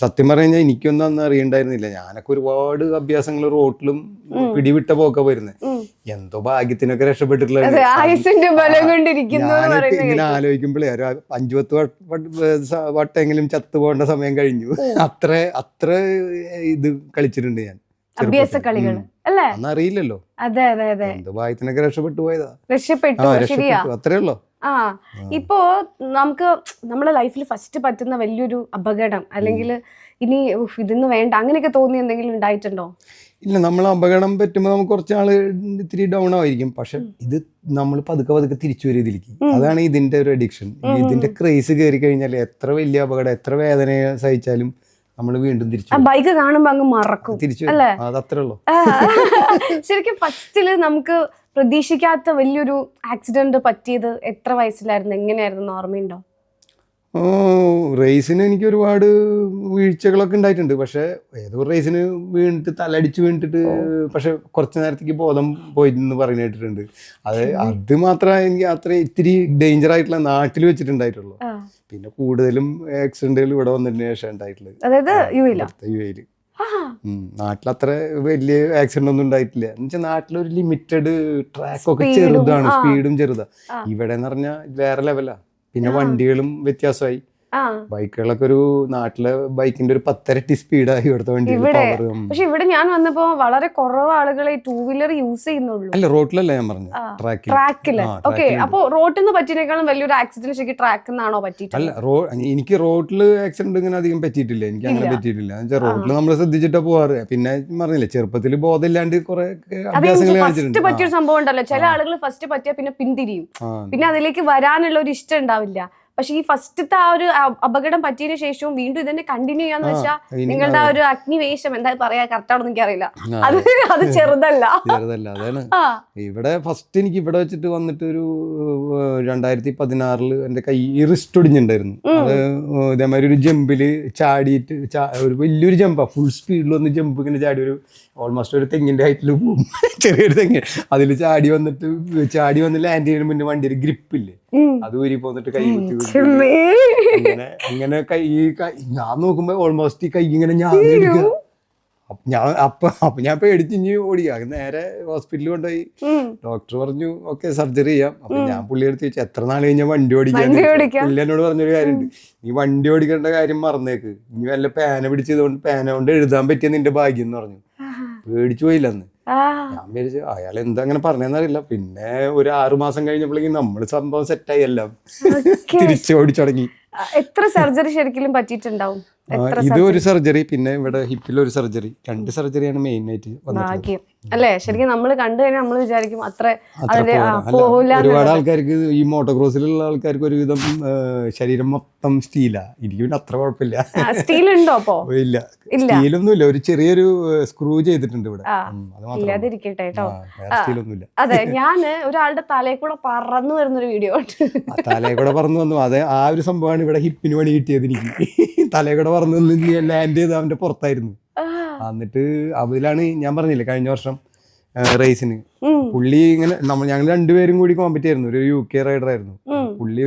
സത്യം പറഞ്ഞു എനിക്കൊന്നും അന്ന് അറിയണ്ടായിരുന്നില്ല. ഞാനൊക്കെ ഒരുപാട് അഭ്യാസങ്ങൾ റോഡിലും പിടിവിട്ട പോക്ക വരുന്നത്. എന്തോ ഭാഗ്യത്തിനൊക്കെ രക്ഷപ്പെട്ടിട്ടുള്ള ഞാനൊക്കെ ഇങ്ങനെ ആലോചിക്കുമ്പോഴേ ഒരു 5-10 വട്ടെങ്കിലും ചത്തു പോകേണ്ട സമയം കഴിഞ്ഞു. അത്ര ഇത് കളിച്ചിട്ടുണ്ട് ഞാൻ. അഭ്യാസ കളികൾ അല്ലേ? അറിയില്ലല്ലോ. അതെ അതെ അതെ. എന്തോ ഭാഗ്യത്തിനൊക്കെ രക്ഷപ്പെട്ടു പോയതാ. രക്ഷപ്പെട്ടു. ശരിയാ. അത്രേ ഉള്ളൂ. ഇപ്പോ നമുക്ക് നമ്മളെ ലൈഫിൽ ഫസ്റ്റ് പറ്റുന്ന വലിയൊരു അപകടം അല്ലെങ്കിൽ ഇനി ഇതൊന്നും വേണ്ട അങ്ങനെയൊക്കെ തോന്നി എന്തെങ്കിലും ഉണ്ടായിട്ടുണ്ടോ? ഇല്ല, നമ്മൾ അപകടം പറ്റുമ്പോൾ നമുക്ക് കുറച്ചാള് ഇത്തിരി ഡൗൺ ആയിരിക്കും. പക്ഷെ ഇത് നമ്മൾ പതുക്കെ തിരിച്ചു വരും ഇതിലേക്ക്. അതാണ് ഇതിന്റെ ഒരു അഡിക്ഷൻ. ഇതിന്റെ ക്രേസ് കയറി കഴിഞ്ഞാൽ എത്ര വലിയ അപകടം, എത്ര വേദന സഹിച്ചാലും നമ്മൾ വീണ്ടും തിരിച്ചു ബൈക്ക് കാണുമ്പോ അങ്ങ് മറക്കും. തിരിച്ചു അതത്രേ ഉള്ളൂ. ശരിക്കും ഫസ്റ്റില് നമുക്ക് പ്രതീക്ഷിക്കാത്ത വലിയൊരു ആക്സിഡന്റ് പറ്റിയത് എത്ര വയസ്സിലായിരുന്നു? എങ്ങനെയായിരുന്നു? ഓർമ്മയുണ്ടോ? റേസിന് എനിക്ക് ഒരുപാട് വീഴ്ചകളൊക്കെ ഉണ്ടായിട്ടുണ്ട്. പക്ഷെ ഏതോ റേസിന് വീണിട്ട് തലടിച്ച് വീണിട്ട് പക്ഷെ കുറച്ച് നേരത്തേക്ക് ബോധം പോയിന്ന് പറഞ്ഞു കേട്ടിട്ടുണ്ട്. അത് മാത്രമേ എനിക്ക് അത്ര ഇത്തിരി ഡേഞ്ചർ ആയിട്ടുള്ള നാട്ടിൽ വെച്ചിട്ടുണ്ടായിട്ടുള്ളൂ. പിന്നെ കൂടുതലും ആക്സിഡന്റുകൾ ഇവിടെ വന്നതിന് ശേഷം ഉണ്ടായിട്ടുള്ളത്. അതായത് യു എയിൽ നാട്ടിൽ അത്ര വലിയ ആക്സിഡന്റ് ഒന്നും ഉണ്ടായിട്ടില്ല. എന്ന് വെച്ചാൽ നാട്ടിലൊരു ലിമിറ്റഡ് ട്രാക്കൊക്കെ ചെറുതാണ്, സ്പീഡും ചെറുതാ. ഇവിടെ എന്ന് പറഞ്ഞാൽ വേറെ ലെവലാ. പിന്നെ വണ്ടികളും വ്യത്യാസമായി. ബൈക്കുകളൊക്കെ ഒരു നാട്ടിലെ ബൈക്കിന്റെ ഒരു 10 ഇരട്ടി സ്പീഡായി ഇവിടുത്തെ വണ്ടി. പക്ഷെ ഇവിടെ ഞാൻ വന്നപ്പോ വളരെ കുറവ് ആളുകളെ 2 വീലർ യൂസ് ചെയ്യുന്നുള്ളൂ. അല്ല, റോഡിലല്ല ഞാൻ പറഞ്ഞു, ട്രാക്കില്. ഓക്കെ. അപ്പൊ റോഡിൽ നിന്ന് പറ്റിയേക്കാളും വലിയൊരു ആക്സിഡന്റ് ശരിക്കും ട്രാക്കിൽ നിന്നാണോ പറ്റിയിട്ട്? അല്ല, എനിക്ക് റോഡിൽ ആക്സിഡന്റ് ഇങ്ങനെ അധികം പറ്റിയിട്ടില്ല. എനിക്ക് അങ്ങനെ പറ്റിയിട്ടില്ല. എന്ന് വെച്ചാൽ റോഡിൽ നമ്മൾ ശ്രദ്ധിച്ചിട്ടാ പോവാറ്. പിന്നെ പറഞ്ഞില്ലേ, ചെറുപ്പത്തിൽ ബോധമില്ലാണ്ട് കുറെ അഭ്യാസങ്ങൾ കാണിച്ചിട്ടുണ്ട്. പറ്റിയൊരു സംഭവം ഉണ്ടല്ലോ, ചില ആളുകൾ ഫസ്റ്റ് പറ്റിയാൽ പിന്നെ പിന്തിരിയും, പിന്നെ അതിലേക്ക് വരാനുള്ള ഒരു ഇഷ്ടം ഉണ്ടാവില്ല. പക്ഷെ ഈ ഫസ്റ്റത്തെ ആ ഒരു അപകടം പറ്റിയതിനു ശേഷവും വീണ്ടും ഇതന്നെ കണ്ടിന്യൂ ചെയ്യാന്ന് വെച്ചാൽ നിങ്ങളുടെ ആ ഒരു അഗ്നിവേശം എന്താ പറയാ കറക്റ്റാണെന്ന് എനിക്കറിയില്ല. അത് ചെറുതല്ല. അതാണ് ഇവിടെ ഫസ്റ്റ് എനിക്ക് ഇവിടെ വെച്ചിട്ട് വന്നിട്ട് ഒരു 2016 എന്റെ കൈ റിസ്റ്റ് ഒടിഞ്ഞിട്ടുണ്ടായിരുന്നു. അത് ഇതേമാതിരി ഒരു ജമ്പില് ചാടിയിട്ട് ഒരു വലിയൊരു ജമ്പാ, ഫുൾ സ്പീഡിൽ വന്ന് ജമ്പ് ഇങ്ങനെ ചാടി ഒരു ഓൾമോസ്റ്റ് ഒരു തെങ്ങിന്റെ ഹൈറ്റിൽ പോകും, ചെറിയൊരു തെങ്ങ്. അതിൽ ചാടി വന്ന് ലാൻഡ് ചെയ്യുന്ന മുന്നേ വണ്ടി ഒരു ഗ്രിപ്പില്ലേ, അത് ഊരി പോന്നിട്ട് കൈ കുത്തി അങ്ങനെ കൈ ഞാൻ നോക്കുമ്പോ ഓൾമോസ്റ്റ് ഈ കൈ ഇങ്ങനെ ഞാൻ പേടിച്ചിഞ്ഞ് ഓടിക്കുക. നേരെ ഹോസ്പിറ്റലിൽ കൊണ്ടുപോയി. ഡോക്ടർ പറഞ്ഞു ഓക്കെ സർജറി ചെയ്യാം. അപ്പൊ ഞാൻ പുള്ളി എടുത്ത് ചോദിച്ചു എത്ര നാൾ കഴിഞ്ഞാൽ വണ്ടി ഓടിക്കാൻ. പുള്ളി എന്നോട് പറഞ്ഞൊരു കാര്യമുണ്ട്, നീ വണ്ടി ഓടിക്കേണ്ട കാര്യം മറന്നേക്ക്, ഇനി വല്ല പേന പിടിച്ചതുകൊണ്ട് പേന കൊണ്ട് എഴുതാൻ പറ്റിയ നിന്റെ ഭാഗ്യം എന്ന് പറഞ്ഞു. പേടിച്ചു പോയില്ല അന്ന്. ഞാൻ വിചാരിച്ചു അയാൾ എന്താ അങ്ങനെ പറഞ്ഞെന്നറിയില്ല. പിന്നെ ഒരു 6 മാസം കഴിഞ്ഞപ്പോഴേക്കും നമ്മള് സംഭവം സെറ്റായി, എല്ലാം തിരിച്ചു ഓടിച്ചു തുടങ്ങി. എത്ര സർജറി ശരിക്കും പറ്റിയിട്ടുണ്ടാവും? ഇത് ഒരു സർജറി, പിന്നെ ഇവിടെ ഹിപ്പിലൊരു സർജറി, 2 സർജറിയാണ് മെയിൻ ആയിട്ട് ഭാഗ്യം അല്ലേ? ശരിക്കും നമ്മൾ കണ്ടു കഴിഞ്ഞാൽ നമ്മൾ വിചാരിക്കും അത്ര ഒരുപാട് ആൾക്കാർക്ക് ഈ മോട്ടോക്രോസിലുള്ള ആൾക്കാർക്ക് ഒരുവിധം ശരീരം മൊത്തം സ്റ്റീലാ. എനിക്ക് പിന്നെ അത്ര കുഴപ്പമില്ല. സ്റ്റീൽ ഉണ്ടോ? അപ്പോ ഇല്ല, സ്റ്റീലൊന്നുമില്ല. ഒരു ചെറിയൊരു സ്ക്രൂ ചെയ്തിട്ടുണ്ട് ഇവിടെ. ഇല്ലാതിരിക്കട്ടെ കേട്ടോ. സ്റ്റീലൊന്നുമില്ല. അതെ, ഞാന് ഒരാളുടെ തലയിൽ കൂടെ പറന്നു വരുന്നൊരു വീഡിയോ തലയിൽ കൂടെ പറന്നു വന്നു. അതെ, ആ ഒരു സംഭവമാണ് ഇവിടെ ഹിപ്പിന് പണി കിട്ടിയത് എനിക്ക്. തലയിൽ കൂടെ പറന്നു വന്ന് ലാൻഡ് ചെയ്ത് അവന്റെ പുറത്തായിരുന്നു. എന്നിട്ട് അതിലാണ് ഞാൻ പറഞ്ഞില്ലേ കഴിഞ്ഞ വർഷം റേസിന് പുള്ളി ഇങ്ങനെ ഞങ്ങൾ 2 പേരും കൂടി കോമ്പറ്റ് ആയിരുന്നു. ഒരു UK റൈഡർ ആയിരുന്നു പുള്ളി.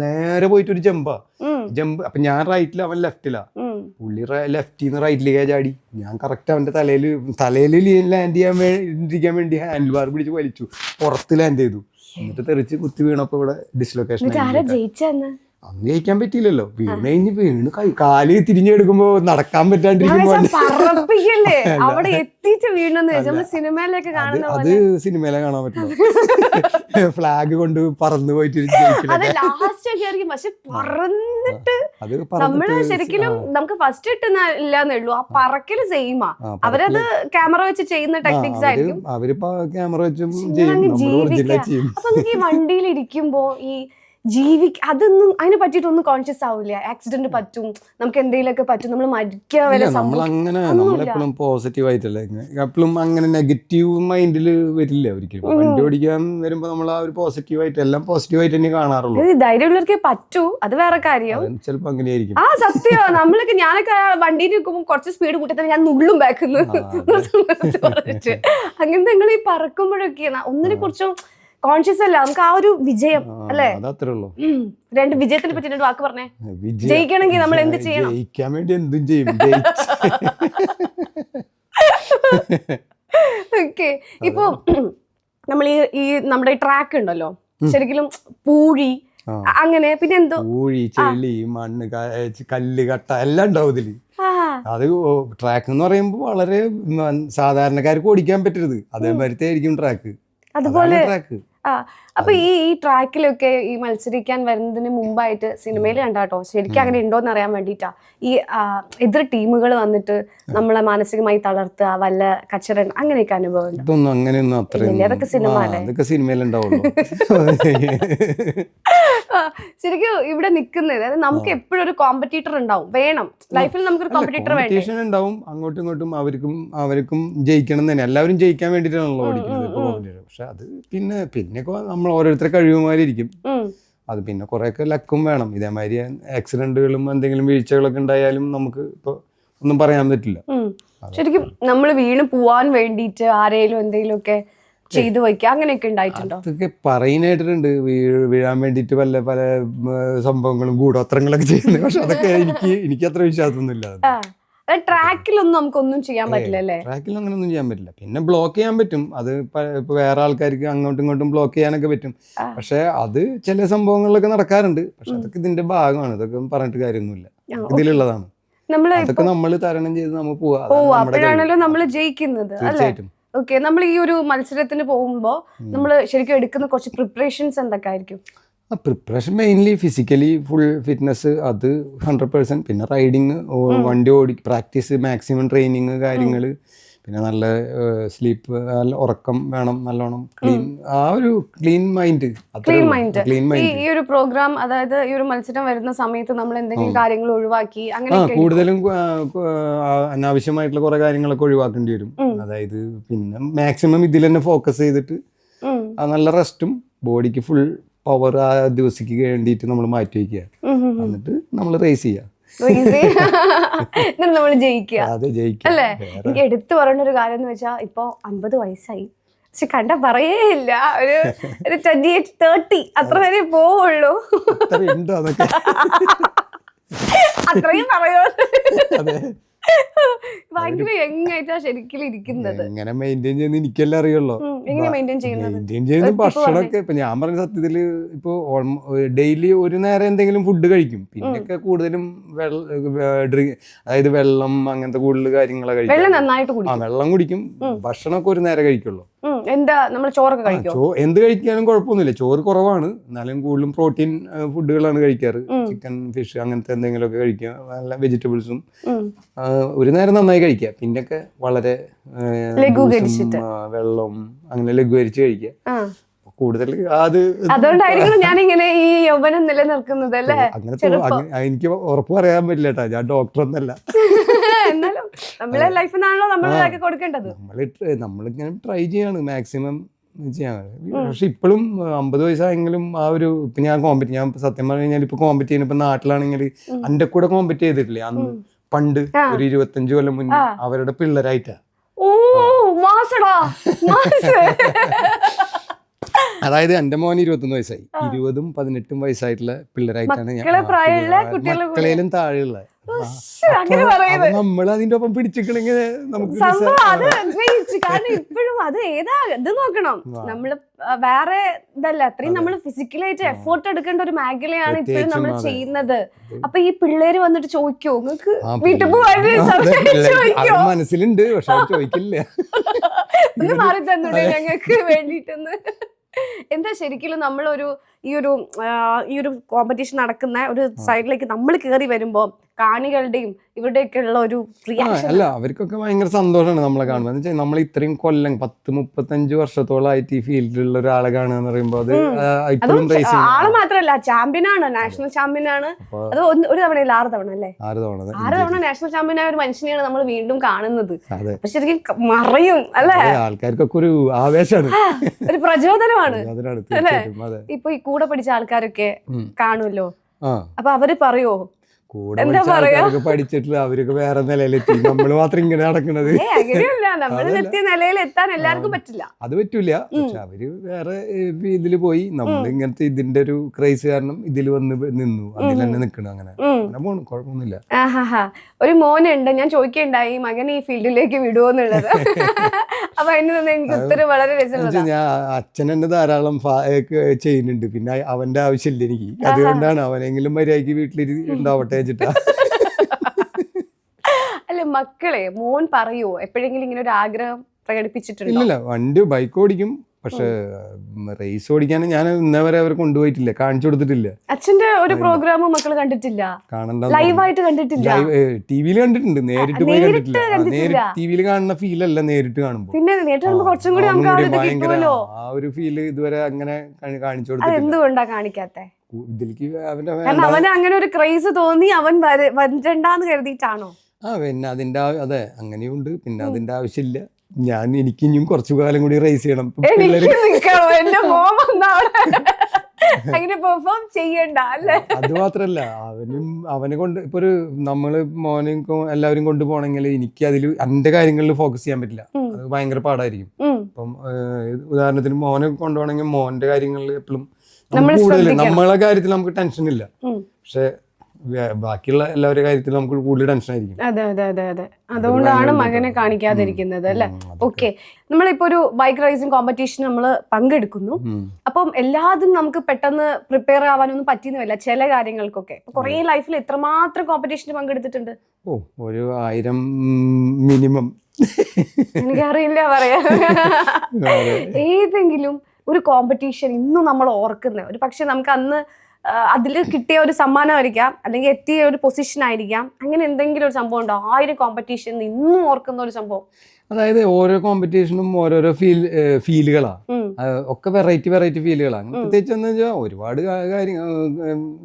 നേരെ പോയിട്ട് ഒരു ജമ്പ്. അപ്പൊ ഞാൻ റൈറ്റില്, അവൻ ലെഫ്റ്റിലാ. പുള്ളി ലെഫ്റ്റിന്ന് റൈറ്റിലേക്ക് ചാടി. ഞാൻ കറക്റ്റ് അവന്റെ തലയിൽ ലാൻഡ് ചെയ്യാൻ വേണ്ടി ഹാൻഡിൽ ബാർ പിടിച്ച് വലിച്ചു, പുറത്ത് ലാൻഡ് ചെയ്തു. എന്നിട്ട് തെറിച്ച് കുത്തി വീണപ്പോ ഇവിടെ ഡിസ്ലൊക്കേഷൻ. അന്ന് ജയിക്കാൻ പറ്റിയില്ലല്ലോ. വീണ് കാല് തിരിഞ്ഞെടുക്കുമ്പോ നടക്കാൻ പറ്റാണ്ടിരിക്കുമ്പോ അത് സിനിമയിലെ കാണാൻ പറ്റില്ല. ഫ്ലാഗ് കൊണ്ട് പറന്നു പോയിട്ട് ശരിക്കും നമുക്ക് ഫസ്റ്റ് ഇല്ലാന്നേ ഉള്ളൂ. ആ പറക്കല് സെയിമാ. അവരത് ക്യാമറ വെച്ച് ചെയ്യുന്ന ടെക്നിക്സ് ആയിരിക്കും. അവരിപ്പോ ക്യാമറ വെച്ചും അപ്പൊ നമുക്ക് ഈ വണ്ടിയിൽ ഇരിക്കുമ്പോ ഈ അതൊന്നും അതിനെ പറ്റിയിട്ടൊന്നും കോൺഷ്യസ് ആവില്ല. ആക്സിഡന്റ് പറ്റും, നമുക്ക് എന്തെങ്കിലുമൊക്കെ പറ്റും, നമ്മൾ മരിക്കുക വരെ നമ്മളങ്ങനെ നമ്മളെപ്പോഴും പോസിറ്റീവ് ആയിട്ടല്ലേ, എപ്പോഴും അങ്ങനെ നെഗറ്റീവ് മൈൻഡിൽ വരില്ല ഒരിക്കലും. വണ്ടി ഓടിക്കാൻ വരുമ്പോ നമ്മൾ ആ ഒരു പോസിറ്റീവ് ആയിട്ട് എല്ലാം പോസിറ്റീവ് ആയിട്ട് തന്നെ കാണാറുള്ളൂ. ധൈര്യമുള്ളവർക്കേ പറ്റൂ, അത് വേറെ കാര്യം. ചിലപ്പോ അങ്ങനെയായിരിക്കും. ആ സത്യം. നമ്മളൊക്കെ ഞാനൊക്കെ വണ്ടിയിൽ നിൽക്കുമ്പോൾ കുറച്ച് സ്പീഡ് കൂട്ടി തന്നെ ഞാൻ നുള്ളും ബാക്കിന്ന്. അങ്ങനെ നിങ്ങൾ ഈ പറക്കുമ്പോഴൊക്കെ ഒന്നിനെ കുറിച്ചും കോൺഷ്യസ് അല്ല, നമുക്ക് ആ ഒരു വിജയം അല്ലേ. രണ്ട് വിജയത്തിനെ പറ്റി രണ്ട് വാക്ക് പറഞ്ഞേ. ജയിക്കണമെങ്കിൽ നമ്മൾ എന്ത് ചെയ്യണം? ജയിക്കാൻ വേണ്ടി എന്തും ചെയ്യും. ഓക്കെ, ഇപ്പൊ നമ്മൾ ഈ നമ്മുടെ ട്രാക്ക് ഉണ്ടല്ലോ, ശരിക്കും പൂഴി അങ്ങനെ, പിന്നെ എന്തോ പൂഴി, ചെളി, മണ്ണ്, കല്ല്, കട്ട എല്ലാം ഉണ്ടാവും ഇതില്. അത് ട്രാക്ക് എന്ന് പറയുമ്പോ വളരെ സാധാരണക്കാർക്ക് ഓടിക്കാൻ പറ്റരുത്, അതേമാതിരത്തെ ആയിരിക്കും ട്രാക്ക്. അതുപോലെ അപ്പൊ ഈ ട്രാക്കിലൊക്കെ ഈ മത്സരിക്കാൻ വരുന്നതിന് മുമ്പായിട്ട് സിനിമയിൽ കണ്ടാട്ടോ, ശരിക്കും അങ്ങനെ ഉണ്ടോന്ന് അറിയാൻ വേണ്ടിട്ടാ, ഈ എതിർ ടീമുകൾ വന്നിട്ട് നമ്മളെ മാനസികമായി തളർത്തുക, വല്ല കച്ചറ, അങ്ങനെയൊക്കെ അനുഭവം ഇതൊന്നും അങ്ങനെയൊന്നും അത്രയും അതൊക്കെ സിനിമ അതൊക്കെ സിനിമയിലുണ്ടാവുള്ളൂ. ശരിക്കും ഇവിടെ നിൽക്കുന്നത്, അതായത് നമുക്ക് എപ്പോഴും ഒരു കോമ്പറ്റീറ്റർ ഉണ്ടാവും, വേണം ലൈഫിൽ, നമുക്കൊരു കോമ്പറ്റീറ്റർ വേണം ഉണ്ടാവും. അങ്ങോട്ടും ഇങ്ങോട്ടും അവർക്കും ജയിക്കണം തന്നെ, എല്ലാവരും ജയിക്കാൻ വേണ്ടിയിട്ടാണല്ലോ ഓടിക്കുന്നത്. പക്ഷെ അത് പിന്നെ നമ്മൾ ഓരോരുത്തരെ കഴിവുമാരിയിരിക്കും. അത് പിന്നെ കുറെയൊക്കെ ലക്കും വേണം. ഇതേമാതിരി ആക്സിഡന്റുകളും എന്തെങ്കിലും വീഴ്ചകളൊക്കെ ഉണ്ടായാലും നമുക്ക് ഇപ്പൊ ഒന്നും പറയാൻ പറ്റില്ല. ശരിക്കും നമ്മൾ വീണ് പോവാൻ വേണ്ടിയിട്ട് ആരെങ്കിലും എന്തെങ്കിലും ഒക്കെ ചെയ്തു വയ്ക്കുക, അങ്ങനെയൊക്കെ ഉണ്ടായിട്ടുണ്ടോ? അതൊക്കെ പറയുന്നായിട്ടുണ്ട്, വീഴാൻ വേണ്ടിയിട്ട് പല സംഭവങ്ങളും ഗൂഢോത്രങ്ങളൊക്കെ ചെയ്യുന്നത്. പക്ഷെ അതൊക്കെ എനിക്ക് അത്ര വിശ്വാസമൊന്നുമില്ല. ട്രാക്കിലൊന്നും നമുക്കൊന്നും ചെയ്യാൻ പറ്റില്ല അല്ലേ? ട്രാക്കിൽ അങ്ങനെ ഒന്നും ചെയ്യാൻ പറ്റില്ല. പിന്നെ ബ്ലോക്ക് ചെയ്യാൻ പറ്റും, അത് ഇപ്പൊ വേറെ ആൾക്കാർക്ക് അങ്ങോട്ടും ഇങ്ങോട്ടും ബ്ലോക്ക് ചെയ്യാനൊക്കെ പറ്റും. പക്ഷെ അത് ചില സംഭവങ്ങളിലൊക്കെ നടക്കാറുണ്ട്. പക്ഷെ അതൊക്കെ ഇതിന്റെ ഭാഗമാണ്, ഇതൊക്കെ പറഞ്ഞിട്ട് കാര്യമൊന്നുമില്ല, ഇതിലുള്ളതാണ്. അതൊക്കെ നമ്മൾ തരണം ചെയ്ത് നമ്മൾ പോവാണല്ലോ നമ്മൾ ജയിക്കുന്നത് അല്ലേ? ഓക്കെ, നമ്മൾ ഈ ഒരു മത്സരത്തിന് പോകുമ്പോ നമ്മൾ ശരിക്കും എടുക്കുന്ന കുറച്ച് പ്രിപ്പറേഷൻസ് എന്തൊക്കെ ആയിരിക്കും? Preparation mainly physically full fitness, അത് 100%. പിന്നെ റൈഡിങ്, വണ്ടി പ്രാക്ടീസ്, മാക്സിമം ട്രെയിനിങ് കാര്യങ്ങൾ, പിന്നെ നല്ല സ്ലീപ്പ്, നല്ല ഉറക്കം വേണം, നല്ലോണം ക്ലീൻ, ആ ഒരു ക്ലീൻ മൈൻഡ്. ഈ ഒരു പ്രോഗ്രാം, അതായത് ഈ ഒരു മത്സരം വരുന്ന സമയത്ത് നമ്മൾ എന്തെങ്കിലും കാര്യങ്ങൾ ഒഴിവാക്കി അങ്ങനെ കൂടുതലും അനാവശ്യമായിട്ടുള്ള കുറെ കാര്യങ്ങളൊക്കെ ഒഴിവാക്കേണ്ടി വരും. അതായത് പിന്നെ മാക്സിമം ഇതിൽ തന്നെ ഫോക്കസ് ചെയ്തിട്ട് നല്ല റെസ്റ്റും, ബോഡിക്ക് ഫുൾ പവർ ആ ദിവസക്ക് വേണ്ടിയിട്ട് നമ്മൾ മാറ്റി വയ്ക്കുക, എന്നിട്ട് നമ്മൾ റേസ് ചെയ്യുക, നമ്മൾ ജയിക്കുക അല്ലേ? എനിക്ക് എടുത്തു പറയേണ്ട ഒരു കാര്യം എന്ന് വെച്ചാൽ, ഇപ്പൊ 50 വയസ്സായി, പക്ഷെ കണ്ട പറയേയില്ല, ഒരു 28-30 അത്ര വരെ പോവുള്ളൂ. അത്രയും പറയോ? ഭയങ്കര യങ്ങായിട്ടാ ശരിക്കും ഇരിക്കുന്നത്. എങ്ങനെ മെയിൻറ്റെയിൻ ചെയ്യുന്ന എനിക്കെല്ലാം അറിയുള്ളൂ. മെയിൻറ്റെയിൻ ചെയ്യുന്ന ഭക്ഷണമൊക്കെ ഇപ്പൊ ഞാൻ പറഞ്ഞ സത്യത്തില് ഇപ്പൊ ഡെയിലി ഒരു നേരം എന്തെങ്കിലും ഫുഡ് കഴിക്കും. പിന്നൊക്കെ കൂടുതലും അതായത് വെള്ളം, അങ്ങനത്തെ കൂടുതൽ കാര്യങ്ങളൊക്കെ കഴിക്കും. വെള്ളം കുടിക്കും. ഭക്ഷണമൊക്കെ ഒരു നേരം കഴിക്കുള്ളൂ. എന്താ നമ്മൾ ചോറൊക്കെ കഴിക്കും? എന്ത് കഴിക്കാനും കുഴപ്പമൊന്നുമില്ല. ചോറ് കുറവാണ്, എന്നാലും കൂടുതലും പ്രോട്ടീൻ ഫുഡുകളാണ് കഴിക്കാറ്. ചിക്കൻ, ഫിഷ്, അങ്ങനത്തെ എന്തെങ്കിലുമൊക്കെ കഴിക്കുക. നല്ല വെജിറ്റബിൾസും ഒരു നേരം നന്നായി കഴിക്കുക. പിന്നൊക്കെ വളരെ വെള്ളം അങ്ങനെ ലഘൂകരിച്ച് കഴിക്കുക. കൂടുതൽ അതുകൊണ്ടായിരിക്കും ഞാനിങ്ങനെ ഈ യൗവനം നിലനിൽക്കുന്നത് അല്ലേ? എനിക്ക് ഉറപ്പ് പറയാൻ പറ്റില്ല കേട്ടോ, ഞാൻ ഡോക്ടർ ഒന്നല്ല. എന്നാലും നമ്മളെ ലൈഫിനാണല്ലോ നമ്മൾ കൊടുക്കേണ്ടത്. നമ്മളിങ്ങനെ ട്രൈ ചെയ്യാണ് മാക്സിമം ചെയ്യാൻ. പക്ഷെ ഇപ്പോഴും 50 വയസ്സായെങ്കിലും ആ ഒരു ഇപ്പൊ ഞാൻ സത്യം പറഞ്ഞു കഴിഞ്ഞാൽ ഇപ്പൊ കോമ്പറ്റ് ചെയ്യുന്ന ഇപ്പൊ നാട്ടിലാണെങ്കിൽ എന്റെ കൂടെ കോമ്പറ്റ് ചെയ്തിട്ടില്ലേ അന്ന് പണ്ട് ഒരു 25 കൊല്ലം മുന്നേ അവരുടെ പിള്ളേരായിട്ടാ. അതായത് എന്റെ മോൻ 21 വയസ്സായി, 20ഉം 18ഉം വയസ്സായിട്ടുള്ള പിള്ളേരായിട്ടാണ് ഞാൻ. മക്കളേലും താഴെയുള്ള നമ്മൾ അതിന്റെ ഒപ്പം പിടിച്ചിക്കണെങ്കിൽ നമുക്ക് ഇപ്പോഴും അത് ഏതാ ഇത് നോക്കണം. നമ്മള് വേറെ ഇതല്ല, അത്രയും നമ്മൾ ഫിസിക്കലായിട്ട് എഫോർട്ട് എടുക്കേണ്ട ഒരു മേഖലയാണ് ഇപ്പോഴും നമ്മൾ ചെയ്യുന്നത്. അപ്പൊ ഈ പിള്ളേര് വന്നിട്ട് ചോദിക്കോ നിങ്ങൾക്ക് വീട്ടിൽ പോവാൻ? മനസ്സിലുണ്ട്, പക്ഷെ ചോദിക്കില്ല. ഒന്ന് മാറി തന്നൂടെ ഞങ്ങൾക്ക് വേണ്ടിയിട്ടൊന്ന്? എന്താ ശരിക്കും നമ്മളൊരു ഈ ഒരു കോമ്പറ്റീഷൻ നടക്കുന്ന ഒരു സൈഡിലേക്ക് നമ്മൾ കയറി വരുമ്പോൾ കാണികളുടെയും ഇവിടെയൊക്കെ ഉള്ള ഒരു റിയാക്ഷൻ? അല്ല, അവർക്കൊക്കെ ഭയങ്കര സന്തോഷമാണ് നമ്മളെ കാണുമ്പോൾ. എന്ന് വെച്ചാൽ നമ്മൾ ഇത്രയും കൊല്ലം 10-35 വർഷത്തോളമായിട്ട് ഈ ഫീൽഡിലുള്ള ഒരാളെ കാണുക എന്ന് പറയുമ്പോൾ അത് ഇപ്പോഴും ആള് മാത്രല്ല ചാമ്പ്യനാണ്, നാഷണൽ ചാമ്പ്യനാണ്. അത് ഒരു തവണയില്ല 6 തവണ അല്ലേ? 6 തവണ നാഷണൽ ചാമ്പ്യനായ ഒരു മനുഷ്യനെയാണ് നമ്മൾ വീണ്ടും കാണുന്നത്. പക്ഷെ ശരിക്കും മറയും അല്ലേ? ആൾക്കാർക്കൊക്കെ ഒരു ആവേശമാണ്, ഒരു പ്രചോദനമാണ്. ഇപ്പൊ ഈ കൂടെ പഠിച്ച ആൾക്കാരൊക്കെ കാണുമല്ലോ, അപ്പൊ അവര് പറയോ കൂടെ പഠിച്ചിട്ടില്ല, അവരൊക്കെ വേറെ നിലയിലെത്തി, നമ്മൾ മാത്രം ഇങ്ങനെ നടക്കണത്? അങ്ങനെയല്ല, നമ്മൾ എത്തിയ നിലയിൽ എത്താൻ എല്ലാവർക്കും പറ്റില്ല. അത് പറ്റൂല. പക്ഷെ അവര് വേറെ ഇതില് പോയി, നമ്മൾ ഇങ്ങനത്തെ ഇതിന്റെ ഒരു ക്രൈസ് കാരണം ഇതിൽ വന്ന് നിന്നു, അതിൽ തന്നെ നിക്കണം. അങ്ങനെ പോണു, കുഴപ്പമൊന്നുമില്ല. ഒരു മോനുണ്ട്, ഞാൻ ചോദിക്കണ്ടായി മകൻ ഈ ഫീൽഡിലേക്ക് വിടുവോന്നുള്ളത്. അപ്പൊ അതിന് തന്നെ എനിക്ക് ഉത്തരം വളരെ രസമുള്ള. ഞാൻ അച്ഛൻ എന്നെ ധാരാളം ചെയ്യുന്നുണ്ട്, പിന്നെ അവന്റെ ആവശ്യമില്ല എനിക്ക്. അതുകൊണ്ടാണ് അവനെങ്കിലും മര്യാദക്ക് വീട്ടിൽ ഉണ്ടാവട്ടെ വെച്ചിട്ടാ. അല്ല മക്കളെ, മോൻ പറയോ എപ്പോഴെങ്കിലും ഇങ്ങനെ ഒരു ആഗ്രഹം പ്രകടിപ്പിച്ചിട്ടുണ്ടോ? ഇല്ല, വണ്ടി ബൈക്ക് ഓടിക്കും, പക്ഷെ റേസ് ഓടിക്കാൻ ഞാൻ ഇന്നേ വരെ അവർ കൊണ്ടുപോയിട്ടില്ല, കാണിച്ചു കൊടുത്തിട്ടില്ല. അച്ഛന്റെ ഒരു പ്രോഗ്രാം മക്കൾ കണ്ടിട്ടില്ല, ലൈവായിട്ട് കണ്ടിട്ടില്ല, ടിവിയിൽ കണ്ടിട്ടുണ്ട്, നേരിട്ട് പോയി കണ്ടിട്ടില്ല. നേരിട്ട് ടിവിയിൽ കാണുന്ന ഫീൽ അല്ല നേരിട്ട് കാണുമ്പോൾ. പിന്നെ നേരിട്ട് കാണുമ്പോൾ കുറച്ചും കൂടി ഭയങ്കര ആ ഒരു ഫീല് ഇതുവരെ അങ്ങനെ കാണിച്ചു കൊടുത്തില്ല. എന്തുകൊണ്ടാ കാണിക്കാത്തെ? ഇതിലേക്ക് അവന് അങ്ങനെ ഒരു ക്രൈസ് തോന്നി അവൻ വരണ്ടെന്ന് കരുതിയിട്ടാണോ? പിന്നെ അതിന്റെ അതെ അങ്ങനെയുണ്ട്. പിന്നെ അതിന്റെ ആവശ്യമില്ല. എനിക്ക് ഇനിയും കുറച്ചു കാലം കൂടി റേസ് ചെയ്യണം. അങ്ങനെ പെർഫോം ചെയ്യണ്ട അല്ലേ? അത് മാത്രല്ല, അവനെ കൊണ്ട് ഇപ്പൊ ഒരു നമ്മള് മോനെ എല്ലാവരും കൊണ്ടുപോകണമെങ്കിൽ എനിക്ക് അതിൽ എന്റെ കാര്യങ്ങളിൽ ഫോക്കസ് ചെയ്യാൻ പറ്റില്ല. അത് ഭയങ്കര പാടായിരിക്കും. ഇപ്പം ഉദാഹരണത്തിന് മോനെ കൊണ്ടുപോകണമെങ്കിൽ മോന്റെ കാര്യങ്ങളിൽ എപ്പോഴും കൂടുതൽ നമ്മളെ കാര്യത്തിൽ നമുക്ക് ടെൻഷൻ ഇല്ല. പക്ഷെ ബാക്കിയുള്ള എല്ലാവരുടെ കാര്യത്തിൽ നമുക്ക് കൂടുതൽ ടെൻഷൻ ആയിരിക്കും. അതെ അതെ അതെ അതെ, അതുകൊണ്ടാണ് മകനെ കാണിക്കാതിരിക്കുന്നത് അല്ലെ? ഓക്കെ, നമ്മളിപ്പോ ഒരു ബൈക്ക് റൈസിംഗ് കോമ്പറ്റീഷൻ നമ്മൾ പങ്കെടുക്കുന്നു. അപ്പം എല്ലാതും നമുക്ക് പെട്ടെന്ന് പ്രിപ്പയർ ആവാനൊന്നും പറ്റിയെന്നില്ല ചില കാര്യങ്ങൾക്കൊക്കെ. കുറെ ലൈഫിൽ എത്രമാത്രം കോമ്പറ്റീഷന് പങ്കെടുത്തിട്ടുണ്ട്? ഒരു 1000 മിനിമം. എനിക്കറിയില്ല പറയാ. ഏതെങ്കിലും ഒരു കോമ്പറ്റീഷൻ ഇന്നും നമ്മൾ ഓർക്കുന്ന, ഒരു പക്ഷെ നമുക്ക് അന്ന് അതിൽ കിട്ടിയ ഒരു സമ്മാനമായിരിക്കാം, അല്ലെങ്കിൽ എത്തിയ ഒരു പൊസിഷൻ ആയിരിക്കാം, അങ്ങനെ എന്തെങ്കിലും ഒരു സംഭവം ഉണ്ടോ? 1000 കോമ്പറ്റീഷൻ ഇന്നും ഓർക്കുന്ന ഒരു സംഭവം? അതായത് ഓരോ കോമ്പറ്റീഷനും ഓരോരോ ഫീലുകളാണ്, ഒക്കെ വെറൈറ്റി ഫീലുകളാണ്. പ്രത്യേകിച്ച് എന്ന് വെച്ചാൽ ഒരുപാട് കാര്യങ്ങൾ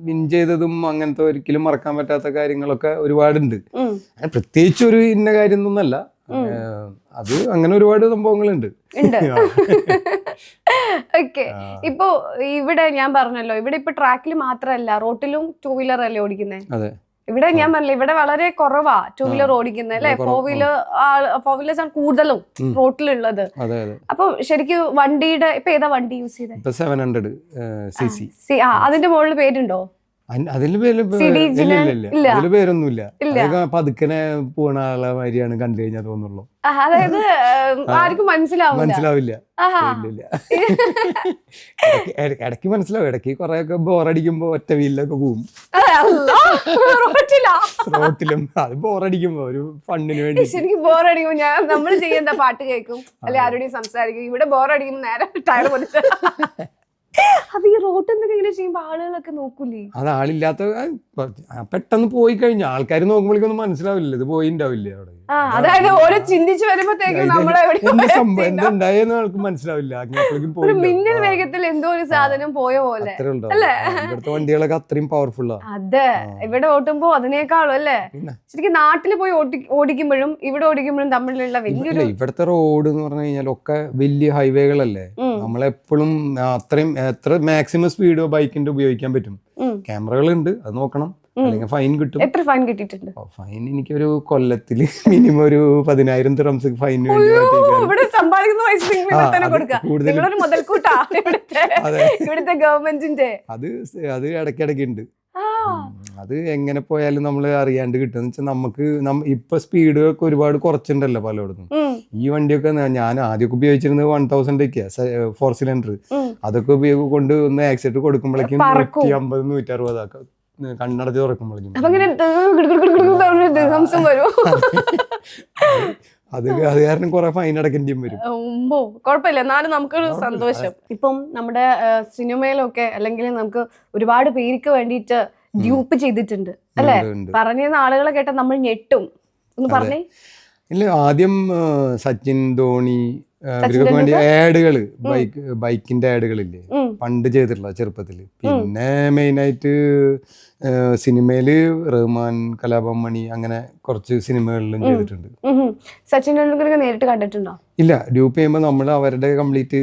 വിൻ ചെയ്തതും അങ്ങനത്തെ ഒരിക്കലും മറക്കാൻ പറ്റാത്ത കാര്യങ്ങളൊക്കെ ഒരുപാടുണ്ട്. പ്രത്യേകിച്ച് ഒരു ഇന്ന കാര്യം ഒന്നല്ല, അത് അങ്ങനെ ഒരുപാട് സംഭവങ്ങളുണ്ട്. ഓക്കെ, ഇപ്പൊ ഇവിടെ ഞാൻ പറഞ്ഞല്ലോ, ഇവിടെ ഇപ്പൊ ട്രാക്കിൽ മാത്രല്ല റോട്ടിലും 2 വീലർ അല്ലേ ഓടിക്കുന്നത്? അതെ, ഇവിടെ ഞാൻ പറഞ്ഞില്ല, ഇവിടെ വളരെ കുറവാ 2 വീലർ ഓടിക്കുന്നത് അല്ലെ? 4 വീലേഴ്സ് ആണ് കൂടുതലും റോട്ടിലുള്ളത്. അപ്പൊ ശരിക്കും വണ്ടിയുടെ ഇപ്പൊ ഏതാ വണ്ടി യൂസ് ചെയ്തത്? 700cc. അതിന്റെ മുകളിൽ പേരുണ്ടോ? അതില് പേരൊന്നുമില്ല. പതുക്കനെ പോണ ആളെ മാതിരിയാണ് കണ്ടു കഴിഞ്ഞാൽ തോന്നുള്ളൂ. അതായത് ആർക്കും മനസ്സിലാവില്ല. ഇടയ്ക്ക് മനസ്സിലാവും, ഇടയ്ക്ക് കൊറേയൊക്കെ ബോറടിക്കുമ്പോ ഒറ്റ വീലിലൊക്കെ പോവും റോട്ടിലും. അത് ബോറടിക്കുമ്പോ ഒരു ഫണ്ടിന് വേണ്ടി. ശരിക്കും ബോറടിക്കുമ്പോ നമ്മൾ ചെയ്യുന്ന പാട്ട് കേൾക്കും, അല്ലെ ആരോടെയും സംസാരിക്കും. ഇവിടെ ബോറടിക്കുമ്പോ നേരെ ടയർ പൊടിച്ച. അപ്പൊ ഈ റോട്ടിൽ ഇങ്ങനെ ചെയ്യുമ്പോ ആളുകളൊക്കെ നോക്കൂലേ? അത് ആളില്ലാത്ത പെട്ടെന്ന് പോയി കഴിഞ്ഞാൽ ആൾക്കാർ നോക്കുമ്പോഴേക്കൊന്നും മനസ്സിലാവില്ല, ഇത് പോയിണ്ടാവില്ല അവിടെ. അതായത് ഓരോ ചിന്തിച്ചു വരുമ്പോഴത്തേക്കും എന്തുണ്ടായെന്ന് ആൾക്ക് മനസ്സിലാവില്ല. ഒരു മിന്നൽ വേഗത്തിൽ എന്തോ ഒരു സാധനം പോയ പോലെ ഇവിടുത്തെ വണ്ടികളൊക്കെ അത്രയും പവർഫുള്ളാണ്. അതെ, ഇവിടെ ഓട്ടുമ്പോ അതിനേക്കാളും അല്ലേ? ശരിക്കും നാട്ടിൽ പോയി ഓടിക്കുമ്പോഴും ഇവിടെ ഓടിക്കുമ്പോഴും തമ്മിലുള്ള വലിയൊരു. ഇവിടുത്തെ റോഡ് എന്ന് പറഞ്ഞു കഴിഞ്ഞാൽ ഒക്കെ വലിയ ഹൈവേകളല്ലേ. നമ്മളെപ്പോഴും അത്രയും എത്ര മാക്സിമം സ്പീഡ് ബൈക്കിന്റെ ഉപയോഗിക്കാൻ പറ്റും. ക്യാമറകളുണ്ട്, അത് നോക്കണം, അല്ലെങ്കിൽ ഫൈൻ കിട്ടും. എത്ര ഫൈൻ കിട്ടിയിട്ടുണ്ട്? ഫൈൻ എനിക്കൊരു കൊല്ലത്തില് മിനിമം ഒരു 10,000 ദിർഹംസ് ഫൈൻ ഇവിടുത്തെ ഗവൺമെന്റിന്റെ. അത് ഇടയ്ക്കിടയ്ക്ക് ഉണ്ട്. അത് എങ്ങനെ പോയാലും നമ്മൾ അറിയാണ്ട് കിട്ടും. എന്ന് വെച്ചാൽ നമുക്ക് ഇപ്പൊ സ്പീഡ് ഒക്കെ ഒരുപാട് കുറച്ചിട്ടുണ്ടല്ലോ പലയിടത്തും. ഈ വണ്ടിയൊക്കെ ഞാൻ ആദ്യമൊക്കെ ഉപയോഗിച്ചിരുന്നത് 1000 4 സിലിണ്ടർ. അതൊക്കെ കൊണ്ട് ഒന്ന് ആക്സിഡന്റ് കൊടുക്കുമ്പോഴേക്കും 150-160 ആക്കാം കണ്ണടച്ച് തുറക്കുമ്പോഴേക്കും. അത് കാരണം കുറെ ഫൈൻ അടക്കേണ്ടിയും വരും. കുഴപ്പമില്ല, എന്നാലും നമുക്കൊരു സന്തോഷം. ഇപ്പം നമ്മുടെ സിനിമയിലൊക്കെ അല്ലെങ്കിൽ നമുക്ക് ഒരുപാട് പേർക്ക് വേണ്ടിയിട്ട് ഡ്യൂപ്പ് ചെയ്തിട്ടുണ്ട് അല്ലെ? പറഞ്ഞിരുന്ന ആളുകളെ കേട്ടാൽ നമ്മൾ ഞെട്ടും. ഒന്ന് പറഞ്ഞേ. ഇല്ല, ആദ്യം സച്ചിൻ, ധോണി ഇവർക്കൊക്കെ വേണ്ടി ആഡുകള്, ബൈക്കിന്റെ ആഡുകളില്ലേ പണ്ട് ചെയ്തിട്ടുള്ള ചെറുപ്പത്തില്. പിന്നെ മെയിനായിട്ട് സിനിമയില് റഹ്മാൻ, കലാഭവൻ മണി, അങ്ങനെ കുറച്ച് സിനിമകളിലും ചെയ്തിട്ടുണ്ട്. സച്ചിൻ ടെണ്ടുൽക്കർ നേരിട്ട് കണ്ടിട്ടുണ്ടോ? ഇല്ല, ഡ്യൂപ്പ് ചെയ്യുമ്പോൾ നമ്മൾ അവരുടെ കംപ്ലീറ്റ്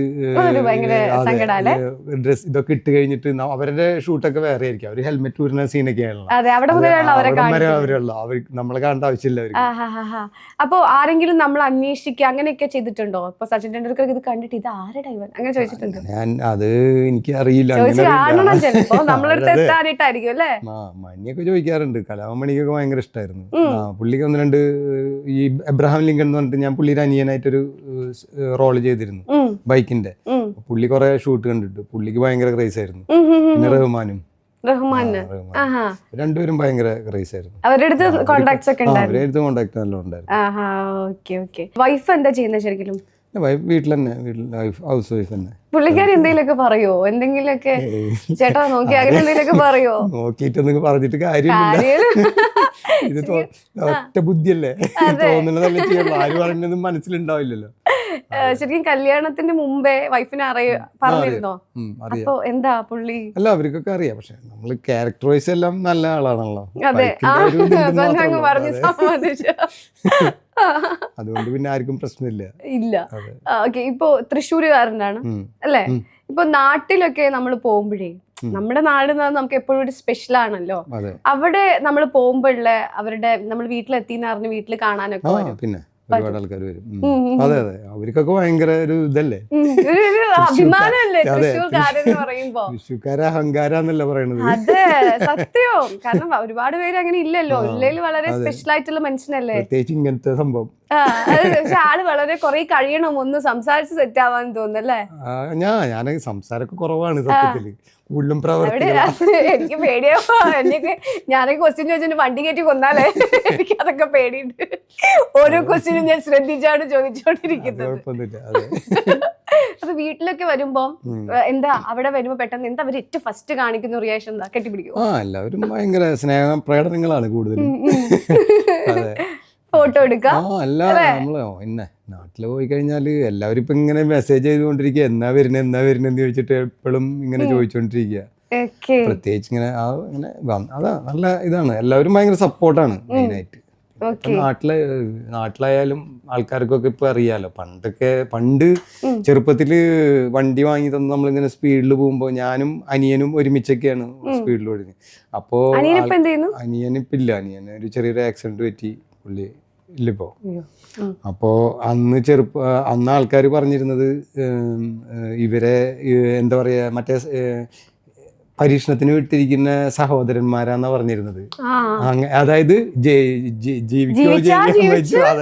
ഡ്രസ് ഇതൊക്കെ ഇട്ട് കഴിഞ്ഞിട്ട് അവരുടെ ഷൂട്ടൊക്കെ വേറെ ആയിരിക്കും. അവര് ഹെൽമെറ്റ് ഊരുന്ന സീനൊക്കെ നമ്മളെ കാണേണ്ട ആവശ്യമില്ല. അപ്പൊ ആരെങ്കിലും നമ്മൾ അന്വേഷിക്കുക അങ്ങനെയൊക്കെ ചെയ്തിട്ടുണ്ടോ? ഇപ്പൊ സച്ചിൻ ടെണ്ടുൽക്കർ ഇത് കണ്ടിട്ട് ഇത് ആരുടെ ഡൈവൻ അങ്ങനെ ചോദിച്ചിട്ടുണ്ട്? അത് എനിക്ക് അറിയില്ല. നമ്മളെടുത്തായിട്ടായിരിക്കും അല്ലേ? മണിയൊക്കെ ചോദിക്കാറുണ്ട്. കലാഭവൻ മണിക്കൊക്കെ ഭയങ്കര ഇഷ്ടമായിരുന്നു. പുള്ളിക്ക് 1-2 ഈ എബ്രഹാം ലിങ്കൺ എന്ന് പറഞ്ഞിട്ട് ഞാൻ പുള്ളിയുടെ അനിയനായിട്ടൊരു റോള് ചെയ്തിരുന്നു ബൈക്കിന്റെ. പുള്ളി കുറെ ഷൂട്ട് കണ്ടിട്ട് പുള്ളിക്ക് ഭയങ്കര ക്രേസ് ആയിരുന്നു. പിന്നെ റഹ്മാനും രണ്ടുപേരും ഭയങ്കര ക്രേസ് ആയിരുന്നു. അവരുടെ അടുത്ത് കോണ്ടാക്ട്സ് ഒക്കെ കോണ്ടാക്ട് നല്ല ഉണ്ടായിരുന്നു. വൈഫ് എന്താ ചെയ്യുന്നത് ശരിക്കും? വൈഫ് വീട്ടിൽ തന്നെ, ഹൗസ് വൈഫ് തന്നെ. പുള്ളിക്കാരി എന്തെങ്കിലുമൊക്കെ പറയോ? എന്തെങ്കിലുമൊക്കെ ചേട്ടാ നോക്കി അങ്ങനെ എന്തെങ്കിലുമൊക്കെ പറയോ? നോക്കിയിട്ടൊന്നും പറഞ്ഞിട്ട് കാര്യമില്ല. ഇത് ഒറ്റ ബുദ്ധിയല്ലേ, തോന്നുന്നതല്ലേ ചെയ്യുള്ളൂ. ആര് പറഞ്ഞൊന്നും മനസ്സിലുണ്ടാവില്ലല്ലോ. ശരിക്കും കല്യാണത്തിന്റെ മുമ്പേ വൈഫിനെ പറഞ്ഞിരുന്നോ? അപ്പൊ എന്താ പുള്ളി? അല്ല, അവർക്കൊക്കെ അറിയാം. പക്ഷെ നമ്മള് ക്യാരക്ടർ വൈസ് എല്ലാം നല്ല ആളാണല്ലോ. അതെ, പറഞ്ഞു സമ്മതിച്ചു. അതുകൊണ്ട് പിന്നെ ആർക്കും പ്രശ്നമില്ല. ഇല്ല. ഓക്കെ, ഇപ്പൊ തൃശ്ശൂരുകാരനാണ് അല്ലേ? ഇപ്പൊ നാട്ടിലൊക്കെ നമ്മൾ പോകുമ്പോഴേ, നമ്മുടെ നാട് നമുക്ക് എപ്പോഴും ഒരു സ്പെഷ്യൽ ആണല്ലോ. അവിടെ നമ്മൾ പോകുമ്പോഴുള്ള അവരുടെ നമ്മൾ വീട്ടിലെത്തിന്ന് പറഞ്ഞ് വീട്ടിൽ കാണാനൊക്കെ പിന്നെ ഒരുപാട് ആൾക്കാർ വരും. അതെ അതെ, അവർക്കൊക്കെ ഭയങ്കര ഒരു ഇതല്ലേ, അഭിമാനല്ലേ തൃശ്ശൂർക്കാരെന്ന് പറയുമ്പോ. തൃശ്ശൂർക്കാരെ അഹങ്കാരാന്നല്ല പറയണത്. അതെ, സത്യം. കാരണം ഒരുപാട് പേര് അങ്ങനെ ഇല്ലല്ലോ. ഉള്ളിൽ വളരെ സ്പെഷ്യൽ ആയിട്ടുള്ള മനുഷ്യനല്ലേ, പ്രത്യേകിച്ച് ഇങ്ങനത്തെ സംഭവം. പക്ഷെ ആള് വളരെ കുറെ കഴിയണം ഒന്ന് സംസാരിച്ച് സെറ്റ് ആവാൻ തോന്നുന്നല്ലേ? ഞാൻ സംസാരമൊക്കെ കുറവാണ് സത്യത്തില്, കൂടുതലും പ്രവർത്തി. എനിക്ക് പേടിയാവോ, എനിക്ക് ഞാനൊക്കെ ക്വസ്റ്റ്യൻ ചോദിച്ചിട്ട് വണ്ടി കയറ്റി കൊന്നാലേ എനിക്ക് അതൊക്കെ പേടിയുണ്ട്. ഓരോ ക്വസ്റ്റ്യനും ഞാൻ ശ്രദ്ധിച്ചാണ് ചോദിച്ചോണ്ടിരിക്കുന്നത്. അപ്പൊ വീട്ടിലൊക്കെ വരുമ്പോ എന്താ, അവിടെ വരുമ്പോ പെട്ടെന്ന് എന്താ അവര് ഏറ്റവും ഫസ്റ്റ് കാണിക്കുന്ന റിയാക്ഷൻ എന്താ? കെട്ടിപ്പിടിക്കും? എല്ലാവരും ഭയങ്കര സ്നേഹ പ്രകടനങ്ങളാണ് കൂടുതലും. ഫോട്ടോ എടുക്കാം. അല്ല, നമ്മള് പിന്നെ നാട്ടില് പോയി കഴിഞ്ഞാല് എല്ലാവരും ഇപ്പൊ ഇങ്ങനെ മെസ്സേജ് ചെയ്തുകൊണ്ടിരിക്കുക, എന്നാ വരുന്നെന്ന് ചോദിച്ചിട്ട് എപ്പോഴും ഇങ്ങനെ ചോദിച്ചോണ്ടിരിക്കുക. പ്രത്യേകിച്ച് ഇങ്ങനെ അതാ നല്ല ഇതാണ്. എല്ലാവരും ഭയങ്കര സപ്പോർട്ടാണ് മെയിനായിട്ട്. നാട്ടിലായാലും ആൾക്കാർക്കൊക്കെ ഇപ്പൊ അറിയാലോ. പണ്ട് ചെറുപ്പത്തില് വണ്ടി വാങ്ങി തന്ന് നമ്മളിങ്ങനെ സ്പീഡിൽ പോകുമ്പോ ഞാനും അനിയനും ഒരുമിച്ചൊക്കെയാണ് സ്പീഡിൽ ഓടുന്നത്. അപ്പോ അനിയനിപ്പില്ല, അനിയന് ഒരു ചെറിയൊരു ആക്സിഡന്റ് പറ്റി, പുള്ളി ഇല്ലിപ്പോ. അപ്പോ അന്ന് ആൾക്കാർ പറഞ്ഞിരുന്നത് ഇവരെ എന്താ പറയാ, മറ്റേ പരീക്ഷണത്തിന് വിട്ടിരിക്കുന്ന സഹോദരന്മാരാന്നാ പറഞ്ഞിരുന്നത്. അതായത്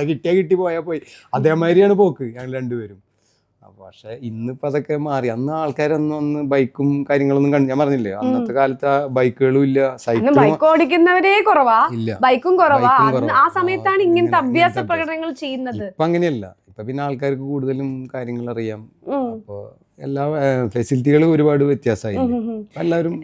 കിട്ടിയാ കിട്ടി പോയാ പോയി, അതേമാതിരിയാണ് പോക്ക് ഞങ്ങൾ രണ്ടുപേരും. പക്ഷെ ഇന്നിപ്പോ അതൊക്കെ മാറി. അന്ന് ആൾക്കാരൊന്നും ബൈക്കും കാര്യങ്ങളൊന്നും ഞാൻ പറഞ്ഞില്ലേ, അന്നത്തെ കാലത്ത് ബൈക്കുകളും ഇല്ല, ബൈക്ക് ഓടിക്കുന്നവരേ കുറവാ, ബൈക്കും കുറവാ. ആ സമയത്താണ് ഇങ്ങനത്തെ അഭ്യാസ പ്രകടനങ്ങൾ ചെയ്യുന്നത്. ഇപ്പൊ അങ്ങനെയല്ല. ഇപ്പൊ പിന്നെ ആൾക്കാർക്ക് കൂടുതലും കാര്യങ്ങൾ അറിയാം. അപ്പൊ എല്ലാ ഫെസിലിറ്റികളും ഒരുപാട് വ്യത്യാസമായി. എല്ലാവരും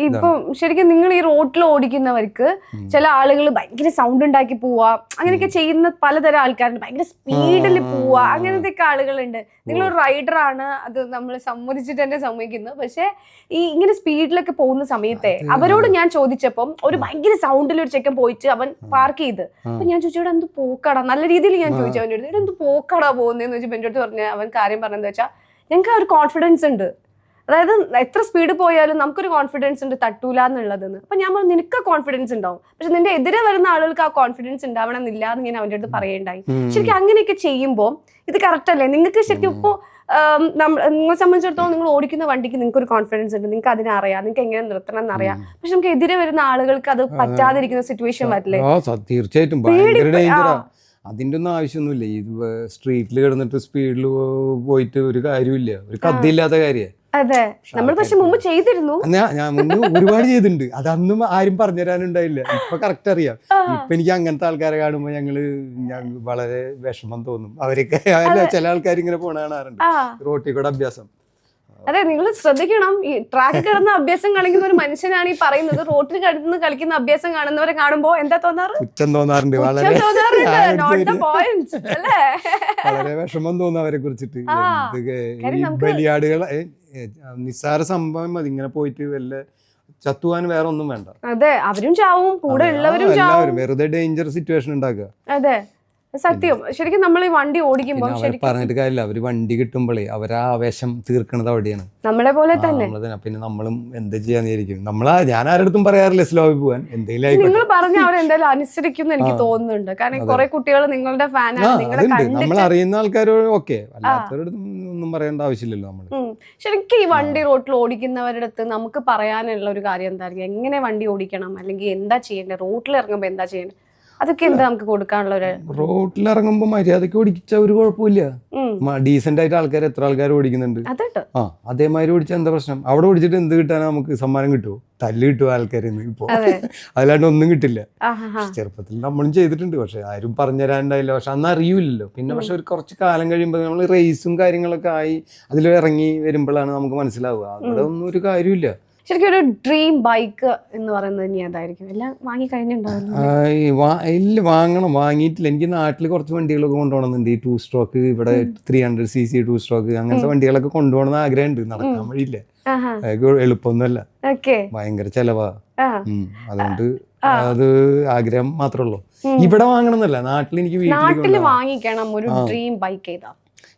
ഇപ്പൊ ശരിക്കും നിങ്ങൾ ഈ റോഡിൽ ഓടിക്കുന്നവർക്ക് ചില ആളുകൾ ഭയങ്കര സൗണ്ട് ഉണ്ടാക്കി പോവാ, അങ്ങനെയൊക്കെ ചെയ്യുന്ന പലതരം ആൾക്കാരുണ്ട്. ഭയങ്കര സ്പീഡിൽ പോവാ, അങ്ങനത്തെ ഒക്കെ ആളുകളുണ്ട്. നിങ്ങളൊരു റൈഡറാണ്, അത് നമ്മൾ സമ്മതിച്ചിട്ട് തന്നെ സമ്മതിക്കുന്നു. പക്ഷെ ഈ ഇങ്ങനെ സ്പീഡിലൊക്കെ പോകുന്ന സമയത്തെ അവരോട് ഞാൻ ചോദിച്ചപ്പം ഒരു ഭയങ്കര സൗണ്ടിൽ ഒരു ചെക്കൻ പോയിട്ട് അവൻ പാർക്ക് ചെയ്ത്, അപ്പൊ ഞാൻ ചോദിച്ചു ഇവിടെ എന്ത് പോക്കാടാ, നല്ല രീതിയിൽ ഞാൻ ചോദിച്ചു അവൻ്റെ അടുത്ത്, ഇവിടെ എന്ത് പോക്കാടാ പോകുന്നതെന്ന് ചോദിച്ചപ്പോൾ എൻ്റെ അടുത്ത് പറഞ്ഞ അവൻ കാര്യം പറഞ്ഞതെന്ന് വെച്ചാൽ ഞങ്ങൾക്ക് ആ ഒരു കോൺഫിഡൻസ് ഉണ്ട്, അതായത് എത്ര സ്പീഡ് പോയാലും നമുക്കൊരു കോൺഫിഡൻസ് ഉണ്ട് തട്ടൂല എന്നുള്ളതെന്ന്. അപ്പൊ ഞാൻ പറഞ്ഞു നിനക്ക് കോൺഫിഡൻസ് ഉണ്ടാവും, പക്ഷെ നിന്റെ എതിരെ വരുന്ന ആളുകൾക്ക് ആ കോൺഫിഡൻസ് ഉണ്ടാവണം എന്നില്ല എന്ന് ഞാൻ അവൻ്റെ അടുത്ത് പറയേണ്ടായി. ശരിക്കും അങ്ങനെയൊക്കെ ചെയ്യുമ്പോൾ ഇത് കറക്റ്റ് അല്ലേ? നിങ്ങൾക്ക് ശരിക്കും ഇപ്പോൾ നിങ്ങളെ സംബന്ധിച്ചിടത്തോളം നിങ്ങൾ ഓടിക്കുന്ന വണ്ടിക്ക് നിങ്ങൾക്ക് ഒരു കോൺഫിഡൻസ് ഉണ്ട്, നിങ്ങൾക്ക് അതിനറിയാം, നിങ്ങൾക്ക് എങ്ങനെ നിർത്തണം എന്നറിയാം. പക്ഷെ നമുക്ക് എതിരെ വരുന്ന ആളുകൾക്ക് അത് പറ്റാതിരിക്കുന്ന സിറ്റുവേഷൻ വരില്ലേ? തീർച്ചയായിട്ടും അതിൻ്റെ ഒന്നും ആവശ്യമൊന്നുമില്ല. ഇത് സ്ട്രീറ്റിൽ കിടന്നിട്ട് സ്പീഡിൽ പോയിട്ട് ഒരു കാര്യമില്ല, ഒരു കഥയില്ലാത്ത കാര്യമാണ്. അതെ, നമ്മൾ പക്ഷെ മുമ്പ് ചെയ്തിരുന്നു. ഞാൻ മുന്നേ ഒരുപാട് ചെയ്തിട്ടുണ്ട്, അതൊന്നും ആരും പറഞ്ഞുതരാനുണ്ടായില്ല. ഇപ്പൊ കറക്റ്റ് അറിയാം. ഇപ്പൊ എനിക്ക് അങ്ങനത്തെ ആൾക്കാരെ കാണുമ്പോ ഞാൻ വളരെ വിഷമം തോന്നും. അവരൊക്കെ ചില ആൾക്കാർ ഇങ്ങനെ പോണ കാണാറുണ്ട് റോട്ടിൽ കൂടെ അഭ്യാസം. അതെ, നിങ്ങൾ ശ്രദ്ധിക്കണം, ഈ ട്രാക്കിൽ കിടന്ന അഭ്യാസം കളിക്കുന്ന ഒരു മനുഷ്യനാണ് ഈ പറയുന്നത്. റോട്ടിൽ കിടന്ന് കളിക്കുന്ന അഭ്യാസം കാണുന്നവരെ കാണുമ്പോ എന്താ തോന്നാറ്? പുച്ഛം തോന്നാറുണ്ട്, വളരെ വളരെ വിഷമം തോന്നും അവരെ കുറിച്ചിട്ട്. ബലിയാടുകൾ നിസ്സാര സംഭവം മതി, ഇങ്ങനെ പോയിട്ട് വല്ല ചത്തുവാൻ വേറെ ഒന്നും വേണ്ട. അതെ, അവരും ചാവും, കൂടെ ഉള്ളവരും ചാവും, വെറുതെ ഡേഞ്ചർ സിറ്റുവേഷൻ ഉണ്ടാക്കുക. അതെ സത്യം. ശരിക്കും നമ്മൾ ഈ വണ്ടി ഓടിക്കുമ്പോൾ പറഞ്ഞിട്ട് കാര്യമില്ല, അവര് വണ്ടി കിട്ടുമ്പോഴേ അവരാ ആവേശം തീർക്കണത് അവിടെയാണ്. നമ്മളെ പോലെ തന്നെ. പിന്നെ നമ്മളും എന്ത് ചെയ്യാന്നിരിക്കും. ഞാൻ ആരുടെ പറയാറില്ല സ്ലോയിൽ പോവാൻ, എന്തെങ്കിലും നിങ്ങൾ പറഞ്ഞ അവരെന്തായാലും അനുസരിക്കും എനിക്ക് തോന്നുന്നുണ്ട്. കാരണം കുറെ കുട്ടികൾ നിങ്ങളുടെ ഫാനാണ്. നമ്മൾ അറിയുന്ന ആൾക്കാരോട് ഓക്കെ, അല്ലാത്തവരുടെ ഒന്നും പറയേണ്ട ആവശ്യമില്ലല്ലോ നമ്മൾ. ശരിക്കും ഈ വണ്ടി റോട്ടിൽ ഓടിക്കുന്നവരുടെ അടുത്ത് നമുക്ക് പറയാനുള്ള ഒരു കാര്യം എന്തായിരിക്കും? എങ്ങനെ വണ്ടി ഓടിക്കണം, അല്ലെങ്കിൽ എന്താ ചെയ്യേണ്ടത്, റോട്ടിൽ ഇറങ്ങുമ്പോൾ എന്താ ചെയ്യേണ്ടത്, അതൊക്കെ എന്താ നമുക്ക് കൊടുക്കാനുള്ള ഒരു? റോട്ടിൽ ഇറങ്ങുമ്പോ മര്യാദക്ക് ഓടിച്ച ഒരു കുഴപ്പമില്ല. ഡീസെന്റ് ആയിട്ട് ആൾക്കാർ എത്ര ആൾക്കാർ ഓടിക്കുന്നുണ്ട്. അതേമാതിരി ഓടിച്ചാൽ എന്താ പ്രശ്നം? അവിടെ ഓടിച്ചിട്ട് എന്ത് കിട്ടാനാ? നമുക്ക് സമ്മാനം കിട്ടുമോ? തല്ല് കിട്ടുമോ ആൾക്കാരിൽ നിന്ന്? ഇപ്പൊ അല്ലാണ്ട് ഒന്നും കിട്ടില്ല. ചെറുപ്പത്തിൽ നമ്മളും ചെയ്തിട്ടുണ്ട്, പക്ഷെ ആരും പറഞ്ഞുതരാനുണ്ടായില്ല. പക്ഷെ അന്ന് അറിയൂലല്ലോ. പിന്നെ പക്ഷെ ഒരു കുറച്ച് കാലം കഴിയുമ്പോൾ നമ്മൾ റേസും കാര്യങ്ങളൊക്കെ ആയി അതിൽ ഇറങ്ങി വരുമ്പോഴാണ് നമുക്ക് മനസ്സിലാവുക അവിടെ ഒന്നും ഒരു കാര്യമില്ല. ശരിക്കും ഒരു ഡ്രീം ബൈക്ക് എന്ന് പറയുന്നത് ഇനി അതായിരിക്കും. എല്ലാം വാങ്ങി കഴിഞ്ഞിട്ടുണ്ടാവില്ല? ഇല്ല, വാങ്ങിയിട്ടില്ല. എനിക്ക് നാട്ടിൽ കുറച്ച് വണ്ടികളൊക്കെ കൊണ്ടുപോകണമെന്നുണ്ട്. ഈ 2 സ്ട്രോക്ക്, ഇവിടെ 300cc 2 സ്ട്രോക്ക്, അങ്ങനത്തെ വണ്ടികളൊക്കെ കൊണ്ടുപോകണമെന്ന് ആഗ്രഹമുണ്ട്. നടക്കാൻ വഴിയില്ല, എളുപ്പമൊന്നുമല്ല, ഭയങ്കര ചെലവാ. അതുകൊണ്ട് അത് ആഗ്രഹം മാത്രമേ ഉള്ളൂ. ഇവിടെ വാങ്ങണമെന്നല്ല, നാട്ടിൽ എനിക്ക് വീട്ടിൽ വാങ്ങിക്കണം ഒരു ഡ്രീം ബൈക്ക്. ഏതാ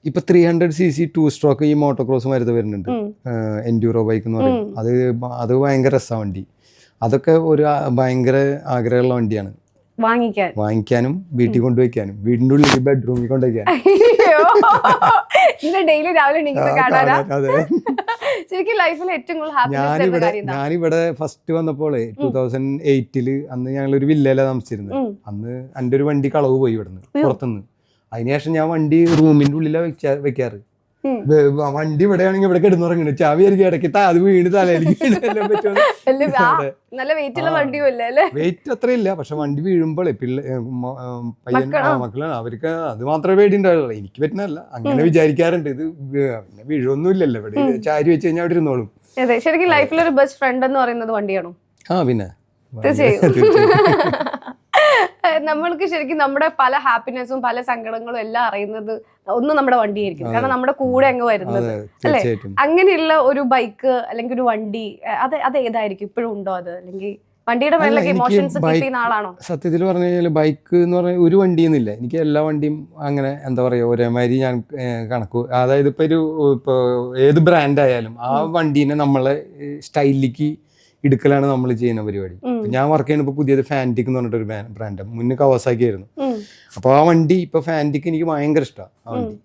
ഇപ്പൊ 300cc 2 സ്ട്രോക്ക് ഈ മോട്ടോക്രോസ് മരുന്ന് വരുന്നുണ്ട്, എൻഡ്യൂറോ ബൈക്ക് എന്ന് പറയും. അത് ഭയങ്കര രസമാണ് വണ്ടി. അതൊക്കെ ഒരു ഭയങ്കര ആഗ്രഹമുള്ള വണ്ടിയാണ് വാങ്ങിക്കാനും വീട്ടിൽ കൊണ്ടുവയ്ക്കാനും, വീടിന്റെ ഉള്ളിൽ ബെഡ്റൂമിൽ കൊണ്ടുവയ്ക്കാനും. ഞാനിവിടെ ഫസ്റ്റ് വന്നപ്പോൾ 2008 അന്ന് ഞങ്ങളൊരു വില്ലയില താമസിച്ചിരുന്നത്. അന്ന് എൻ്റെ ഒരു വണ്ടി കളവ് പോയി ഇവിടുന്ന് പുറത്തുനിന്ന്. അതിനുശേഷം ഞാൻ വണ്ടി റൂമിന്റെ ഉള്ളിലാണ് വെക്കാറ്. വണ്ടി ഇവിടെയാണെങ്കിൽ ഇവിടെ കിടന്നുറങ്ങണ ചാവി ആയിരിക്കും ഇടയ്ക്ക് അത് വീണ് തലയിലേക്ക്. വെയിറ്റ് അത്രയില്ല, പക്ഷെ വണ്ടി വീഴുമ്പോഴേ മക്കളാണ് അവർക്ക് അത് മാത്രമേ പേടി ഉണ്ടാവുള്ളൂ. എനിക്ക് പറ്റുന്നതല്ല, അങ്ങനെ വിചാരിക്കാറുണ്ട്. ഇത് വീഴൊന്നുമില്ലല്ലോ, ഇവിടെ ചാരി വെച്ച് കഴിഞ്ഞാൽ അവിടെ ഇരുന്നോളും. ശരിക്കും ലൈഫിലൊരു ബെസ്റ്റ് ഫ്രണ്ട് എന്ന് പറയുന്നത് വണ്ടിയാണോ? പിന്നെ നമ്മൾക്ക് ശരിക്കും നമ്മുടെ പല ഹാപ്പിനെസ്സും പല സങ്കടങ്ങളും എല്ലാം അറിയുന്നത് ഒന്ന് നമ്മുടെ വണ്ടിയായിരിക്കും. കാരണം നമ്മുടെ കൂടെ അങ്ങ് വരുന്നത് അല്ലേ? അങ്ങനെയുള്ള ഒരു ബൈക്ക് അല്ലെങ്കിൽ ഒരു വണ്ടി അത് ഏതായിരിക്കും? ഇപ്പോഴും ഉണ്ടോ അത്? അല്ലെങ്കിൽ വണ്ടിയുടെ മേലൊക്കെ ഇമോഷൻസ് കീപ്പ് ചെയ്യുന്ന ആളാണോ? സത്യത്തിൽ പറഞ്ഞു കഴിഞ്ഞാൽ ബൈക്ക് എന്ന് പറഞ്ഞാൽ ഒരു വണ്ടിയൊന്നുമില്ല. എനിക്ക് എല്ലാ വണ്ടിയും അങ്ങനെ എന്താ പറയുക ഒരേമാതിരി ഞാൻ കണക്കു. അതായത് ഇപ്പോൾ ഏത് ബ്രാൻഡ് ആയാലും ആ വണ്ടീനെ നമ്മളെ സ്റ്റൈലിലേക്ക് എടുക്കലാണ് നമ്മൾ ചെയ്യുന്ന പരിപാടി. ഞാൻ വർക്ക് ചെയ്യുന്ന ഇപ്പോൾ പുതിയത് ഫാൻറ്റിക് എന്ന് പറഞ്ഞിട്ടൊരു ബ്രാൻഡ്, മുന്നേ കവാസാക്കി ആയിരുന്നു. അപ്പോൾ ആ വണ്ടി ഇപ്പോൾ ഫാൻറ്റിക് എനിക്ക് ഭയങ്കര ഇഷ്ടമാണ്. ആ വണ്ടി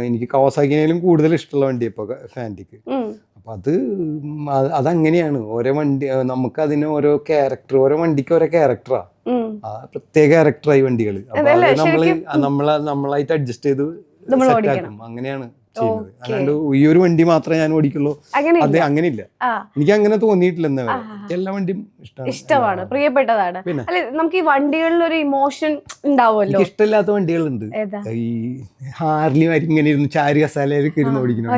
എനിക്ക് കവാസാക്കിനേലും കൂടുതൽ ഇഷ്ടമുള്ള വണ്ടി ഇപ്പോൾ ഫാൻറ്റിക്. അപ്പം അതങ്ങനെയാണ്. ഓരോ വണ്ടി നമുക്ക് അതിന് ഓരോ ക്യാരക്ടർ, ഓരോ വണ്ടിക്ക് ഓരോ ക്യാരക്ടറാ, പ്രത്യേക ക്യാരക്ടറായി വണ്ടികൾ. അപ്പോൾ നമ്മളായിട്ട് അഡ്ജസ്റ്റ് ചെയ്ത് സെറ്റാക്കും. അങ്ങനെയാണ് ചെയ്യുന്നത്. അല്ലാണ്ട് ഈ ഒരു വണ്ടി മാത്രമേ ഞാൻ ഓടിക്കുള്ളൂ അതെ, അങ്ങനെയില്ല. എനിക്ക് അങ്ങനെ തോന്നിയിട്ടില്ല. എല്ലാ വണ്ടിയും ഇഷ്ടമാണ്, പ്രിയപ്പെട്ടതാണ്. അല്ലെ, നമുക്ക് ഈ വണ്ടികളിൽ ഒരു ഇമോഷൻ ഉണ്ടാവുമല്ലോ. എനിക്ക് ഇഷ്ടമില്ലാത്ത വണ്ടികളുണ്ട്. ഈ ഹാർലി വരി ഇങ്ങനെ ഇരുന്ന് ചാരി കസാലയൊക്കെ ഇരുന്ന് ഓടിക്കണം.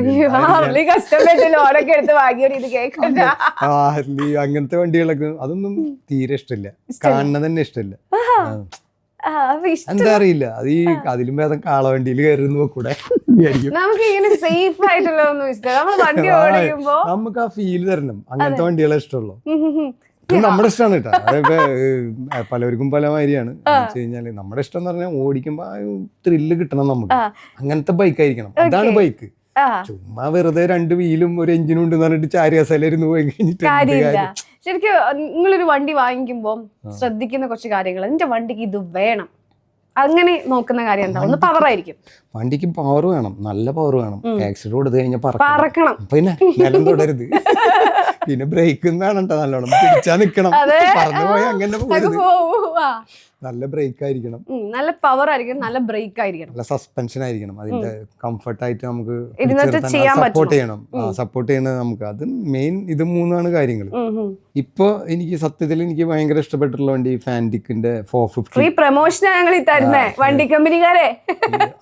ഹാർലി അങ്ങനത്തെ വണ്ടികളൊക്കെ അതൊന്നും തീരെ ഇഷ്ടമില്ല, കാണുന്നത് തന്നെ ഇഷ്ടമില്ല. എന്താ അറിയില്ല, അത് ഈ അതിലും ഭേദം കാളവണ്ടിയിൽ കയറുന്ന കൂടെ നമുക്ക് ആ ഫീല് തരണം. അങ്ങനത്തെ വണ്ടികളെ ഇഷ്ടമുള്ളൂ. നമ്മുടെ ഇഷ്ടമാണ് കേട്ടോ. അതൊക്കെ പലവർക്കും പല മാതിരിയാണ്. വെച്ച് കഴിഞ്ഞാല് നമ്മുടെ ഇഷ്ടം എന്ന് പറഞ്ഞാൽ ഓടിക്കുമ്പോ ത്രില്ല് കിട്ടണം നമുക്ക്. അങ്ങനത്തെ ബൈക്ക് ആയിരിക്കണം. അതാണ് ബൈക്ക്. ചുമ്മാ വെറുതെ 2 വീലും ഒരു എഞ്ചിനും ഉണ്ട് പറഞ്ഞിട്ട് ചാരി കസാലയിരുന്ന് പോയി കഴിഞ്ഞിട്ട്. ശരിക്കും നിങ്ങളൊരു വണ്ടി വാങ്ങിക്കുമ്പോ ശ്രദ്ധിക്കുന്ന കുറച്ച് കാര്യങ്ങൾ, എന്റെ വണ്ടിക്ക് ഇത് വേണം, അങ്ങനെ നോക്കുന്ന കാര്യം എന്താ? ഒന്ന് പവർ ആയിരിക്കും. വണ്ടിക്ക് പവർ വേണം, നല്ല പവർ വേണം. ആക്സിഡന്റ് കൊടുത്തു കഴിഞ്ഞാൽ പറക്കണം. പിന്നെ നിലം തൊടരുത്. പിന്നെ ബ്രേക്ക് വേണം ട്ടോ നല്ലോണം പിടിച്ചാ നിക്കണം. പറഞ്ഞു പോയി അങ്ങനെ പോകരുത്. നല്ല ബ്രേക്ക് ആയിരിക്കണം, നല്ല പവർ ആയിരിക്കണം, നല്ല ബ്രേക്ക് ആയിരിക്കണം, നല്ല സസ്പെൻഷൻ ആയിരിക്കണം. അതിന്റെ കംഫർട്ടായിട്ട് നമുക്ക് സപ്പോർട്ട് ചെയ്യണം. സപ്പോർട്ട് ചെയ്യണത് നമുക്ക് അത് മെയിൻ. ഇത് മൂന്നാണ് കാര്യങ്ങൾ. ഇപ്പൊ എനിക്ക് സത്യത്തിൽ എനിക്ക് ഭയങ്കര ഇഷ്ടപ്പെട്ടിട്ടുള്ള വണ്ടി ഫാൻറ്റിക്കിന്റെ 450. പ്രൊമോഷൻ ഞങ്ങൾ തരുന്നേ വണ്ടി കമ്പനിക്കാരെ.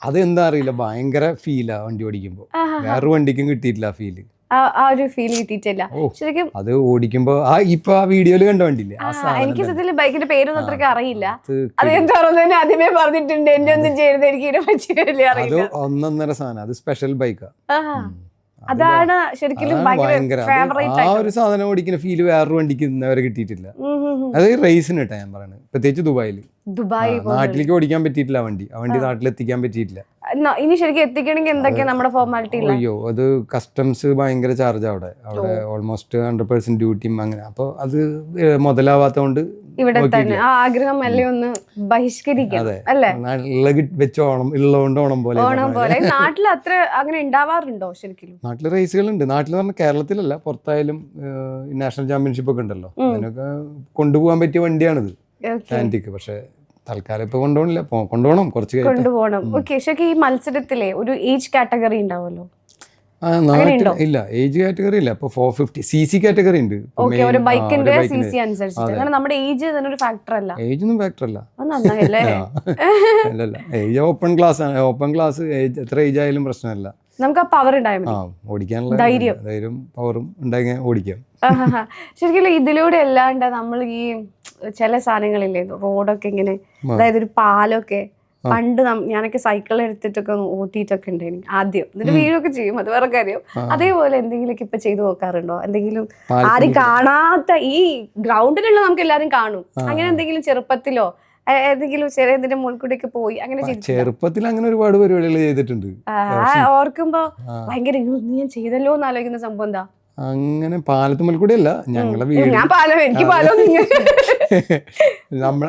അതെന്താ അറിയില്ല, ഭയങ്കര ഫീലാ വണ്ടി ഓടിക്കുമ്പോ. വേറൊരു വണ്ടിക്കും കിട്ടിയിട്ടില്ല ആ ഫീല്. ആ ഒരു ഫീൽ കിട്ടിയിട്ടില്ല ശരിക്കും. അത് ഓടിക്കുമ്പോ ഇപ്പൊ ആ വീഡിയോയില് കണ്ട വണ്ടില്ലേ, എനിക്ക് സത്യത്തിൽ ബൈക്കിന്റെ പേരൊന്നും അത്രയ്ക്ക് അറിയില്ല. അത് ഞാൻ തുറന്നതിന് ആദ്യമേ പറഞ്ഞിട്ടുണ്ട്, എന്നെ ഒന്നും ചെയ്തത് എനിക്ക് ഇതിനെ പറ്റി വലിയ അറിയില്ല. അത് 1.5 സാധനം, അത് സ്പെഷ്യൽ ബൈക്കാ. അതാണ് ശരിക്കും ആ ഒരു സാധനം ഓടിക്കുന്ന ഫീല് വേറൊരു വണ്ടിക്ക് ഇന്നവരെ കിട്ടിയിട്ടില്ല. അത് റേസിന് കേട്ടാ ഞാൻ പറയുന്നത്, പ്രത്യേകിച്ച് ദുബായ്. നാട്ടിലേക്ക് ഓടിക്കാൻ പറ്റിയിട്ടില്ല ആ വണ്ടി നാട്ടിലെത്തിക്കാൻ പറ്റിയിട്ടില്ല. ഇനി ശരിക്കും എത്തിക്കണമെങ്കിൽ എന്തൊക്കെയാ നമ്മുടെ ഫോർമാലിറ്റി? അയ്യോ, അത് കസ്റ്റംസ് ഭയങ്കര ചാർജ് അവിടെ ഓൾമോസ്റ്റ് 100% ഡ്യൂട്ടിയും അങ്ങനെ. അപ്പൊ അത് മുതലാവാത്തോണ്ട് ഇവിടെ തന്നെ ആ ആഗ്രഹം അല്ലേ ഒന്ന് ബഹിഷ്കരിക്കാം അല്ലേ? ഉള്ളതുകൊണ്ട് ഓണം പോലെ. നാട്ടിൽ അത്ര അങ്ങനെ ഉണ്ടാവാറുണ്ടോ ശരിക്കും? നാട്ടില് റേസുകളുണ്ട്. നാട്ടിൽ പറഞ്ഞാൽ കേരളത്തിലല്ല, പുറത്തായാലും നാഷണൽ ചാമ്പ്യൻഷിപ്പ് ഒക്കെ ഉണ്ടല്ലോ, അതിനൊക്കെ കൊണ്ടുപോകാൻ പറ്റിയ വണ്ടിയാണിത് ഫാൻറ്റിക്. പക്ഷെ തൽക്കാലം ഇപ്പൊ കൊണ്ടുപോകണം കുറച്ച് കൊണ്ടുപോകണം. ഓക്കെ, ശരിക്കും ഈ മത്സരത്തിലെ ഒരു ഏജ് കാറ്റഗറി ഉണ്ടാവുമല്ലോ? ഇല്ല, ഏജ് കാറ്റഗറി ഇല്ല. ഇപ്പൊ 450 cc കാറ്റഗറി ഉണ്ട്. ഒരു ബൈക്കിന്റെ സിസി അനുസരിച്ചിട്ട്. കാരണം നമ്മുടെ ഏജ് ഒരു ഫാക്ടർ അല്ല. ഏജ് ഒന്നും ഫാക്ടർ അല്ല. നന്നായില്ലേ? അല്ലല്ല, ഏജ് ഓപ്പൺ ക്ലാസ് എത്ര ഏജ് ആയാലും പ്രശ്നമല്ല. നമുക്ക് ആ പവർ ഉണ്ടായാൽ ഓടിക്കാനുള്ള ധൈര്യം പവറും ഉണ്ടായി ഓടിക്കാം. ശരിക്കും ഇതിലൂടെ അല്ലാണ്ട് നമ്മൾ ഈ ചില സാധനങ്ങളില്ലേ റോഡൊക്കെ ഇങ്ങനെ, അതായത് ഒരു പാലൊക്കെ പണ്ട് ഞാനൊക്കെ സൈക്കിൾ എടുത്തിട്ടൊക്കെ ഓട്ടിയിട്ടൊക്കെ ഉണ്ടായിരുന്നു ആദ്യം. എന്നിട്ട് വീഴൊക്കെ ചെയ്യും, അത് വേറെ കാര്യം. അതേപോലെ എന്തെങ്കിലുമൊക്കെ ഇപ്പൊ ചെയ്തു നോക്കാറുണ്ടോ? എന്തെങ്കിലും ആരും കാണാത്ത ഈ ഗ്രൗണ്ടിലുള്ള നമുക്ക് എല്ലാരും കാണും, അങ്ങനെ എന്തെങ്കിലും ചെറുപ്പത്തിലോ ഏതെങ്കിലും ചെറിയ എന്തിന്റെ മുൻകൂട്ടിയൊക്കെ പോയി അങ്ങനെ ചെറുപ്പത്തിൽ അങ്ങനെ ഒരുപാട് പരിപാടികൾ ചെയ്തിട്ടുണ്ട്. ഓർക്കുമ്പോ ഭയങ്കര ഞാൻ ചെയ്തല്ലോ എന്ന് ആലോചിക്കുന്ന സംഭവം എന്താ? അങ്ങനെ പാലത്തുമ്മൽ കൂടെ അല്ല, ഞങ്ങളുടെ വീട്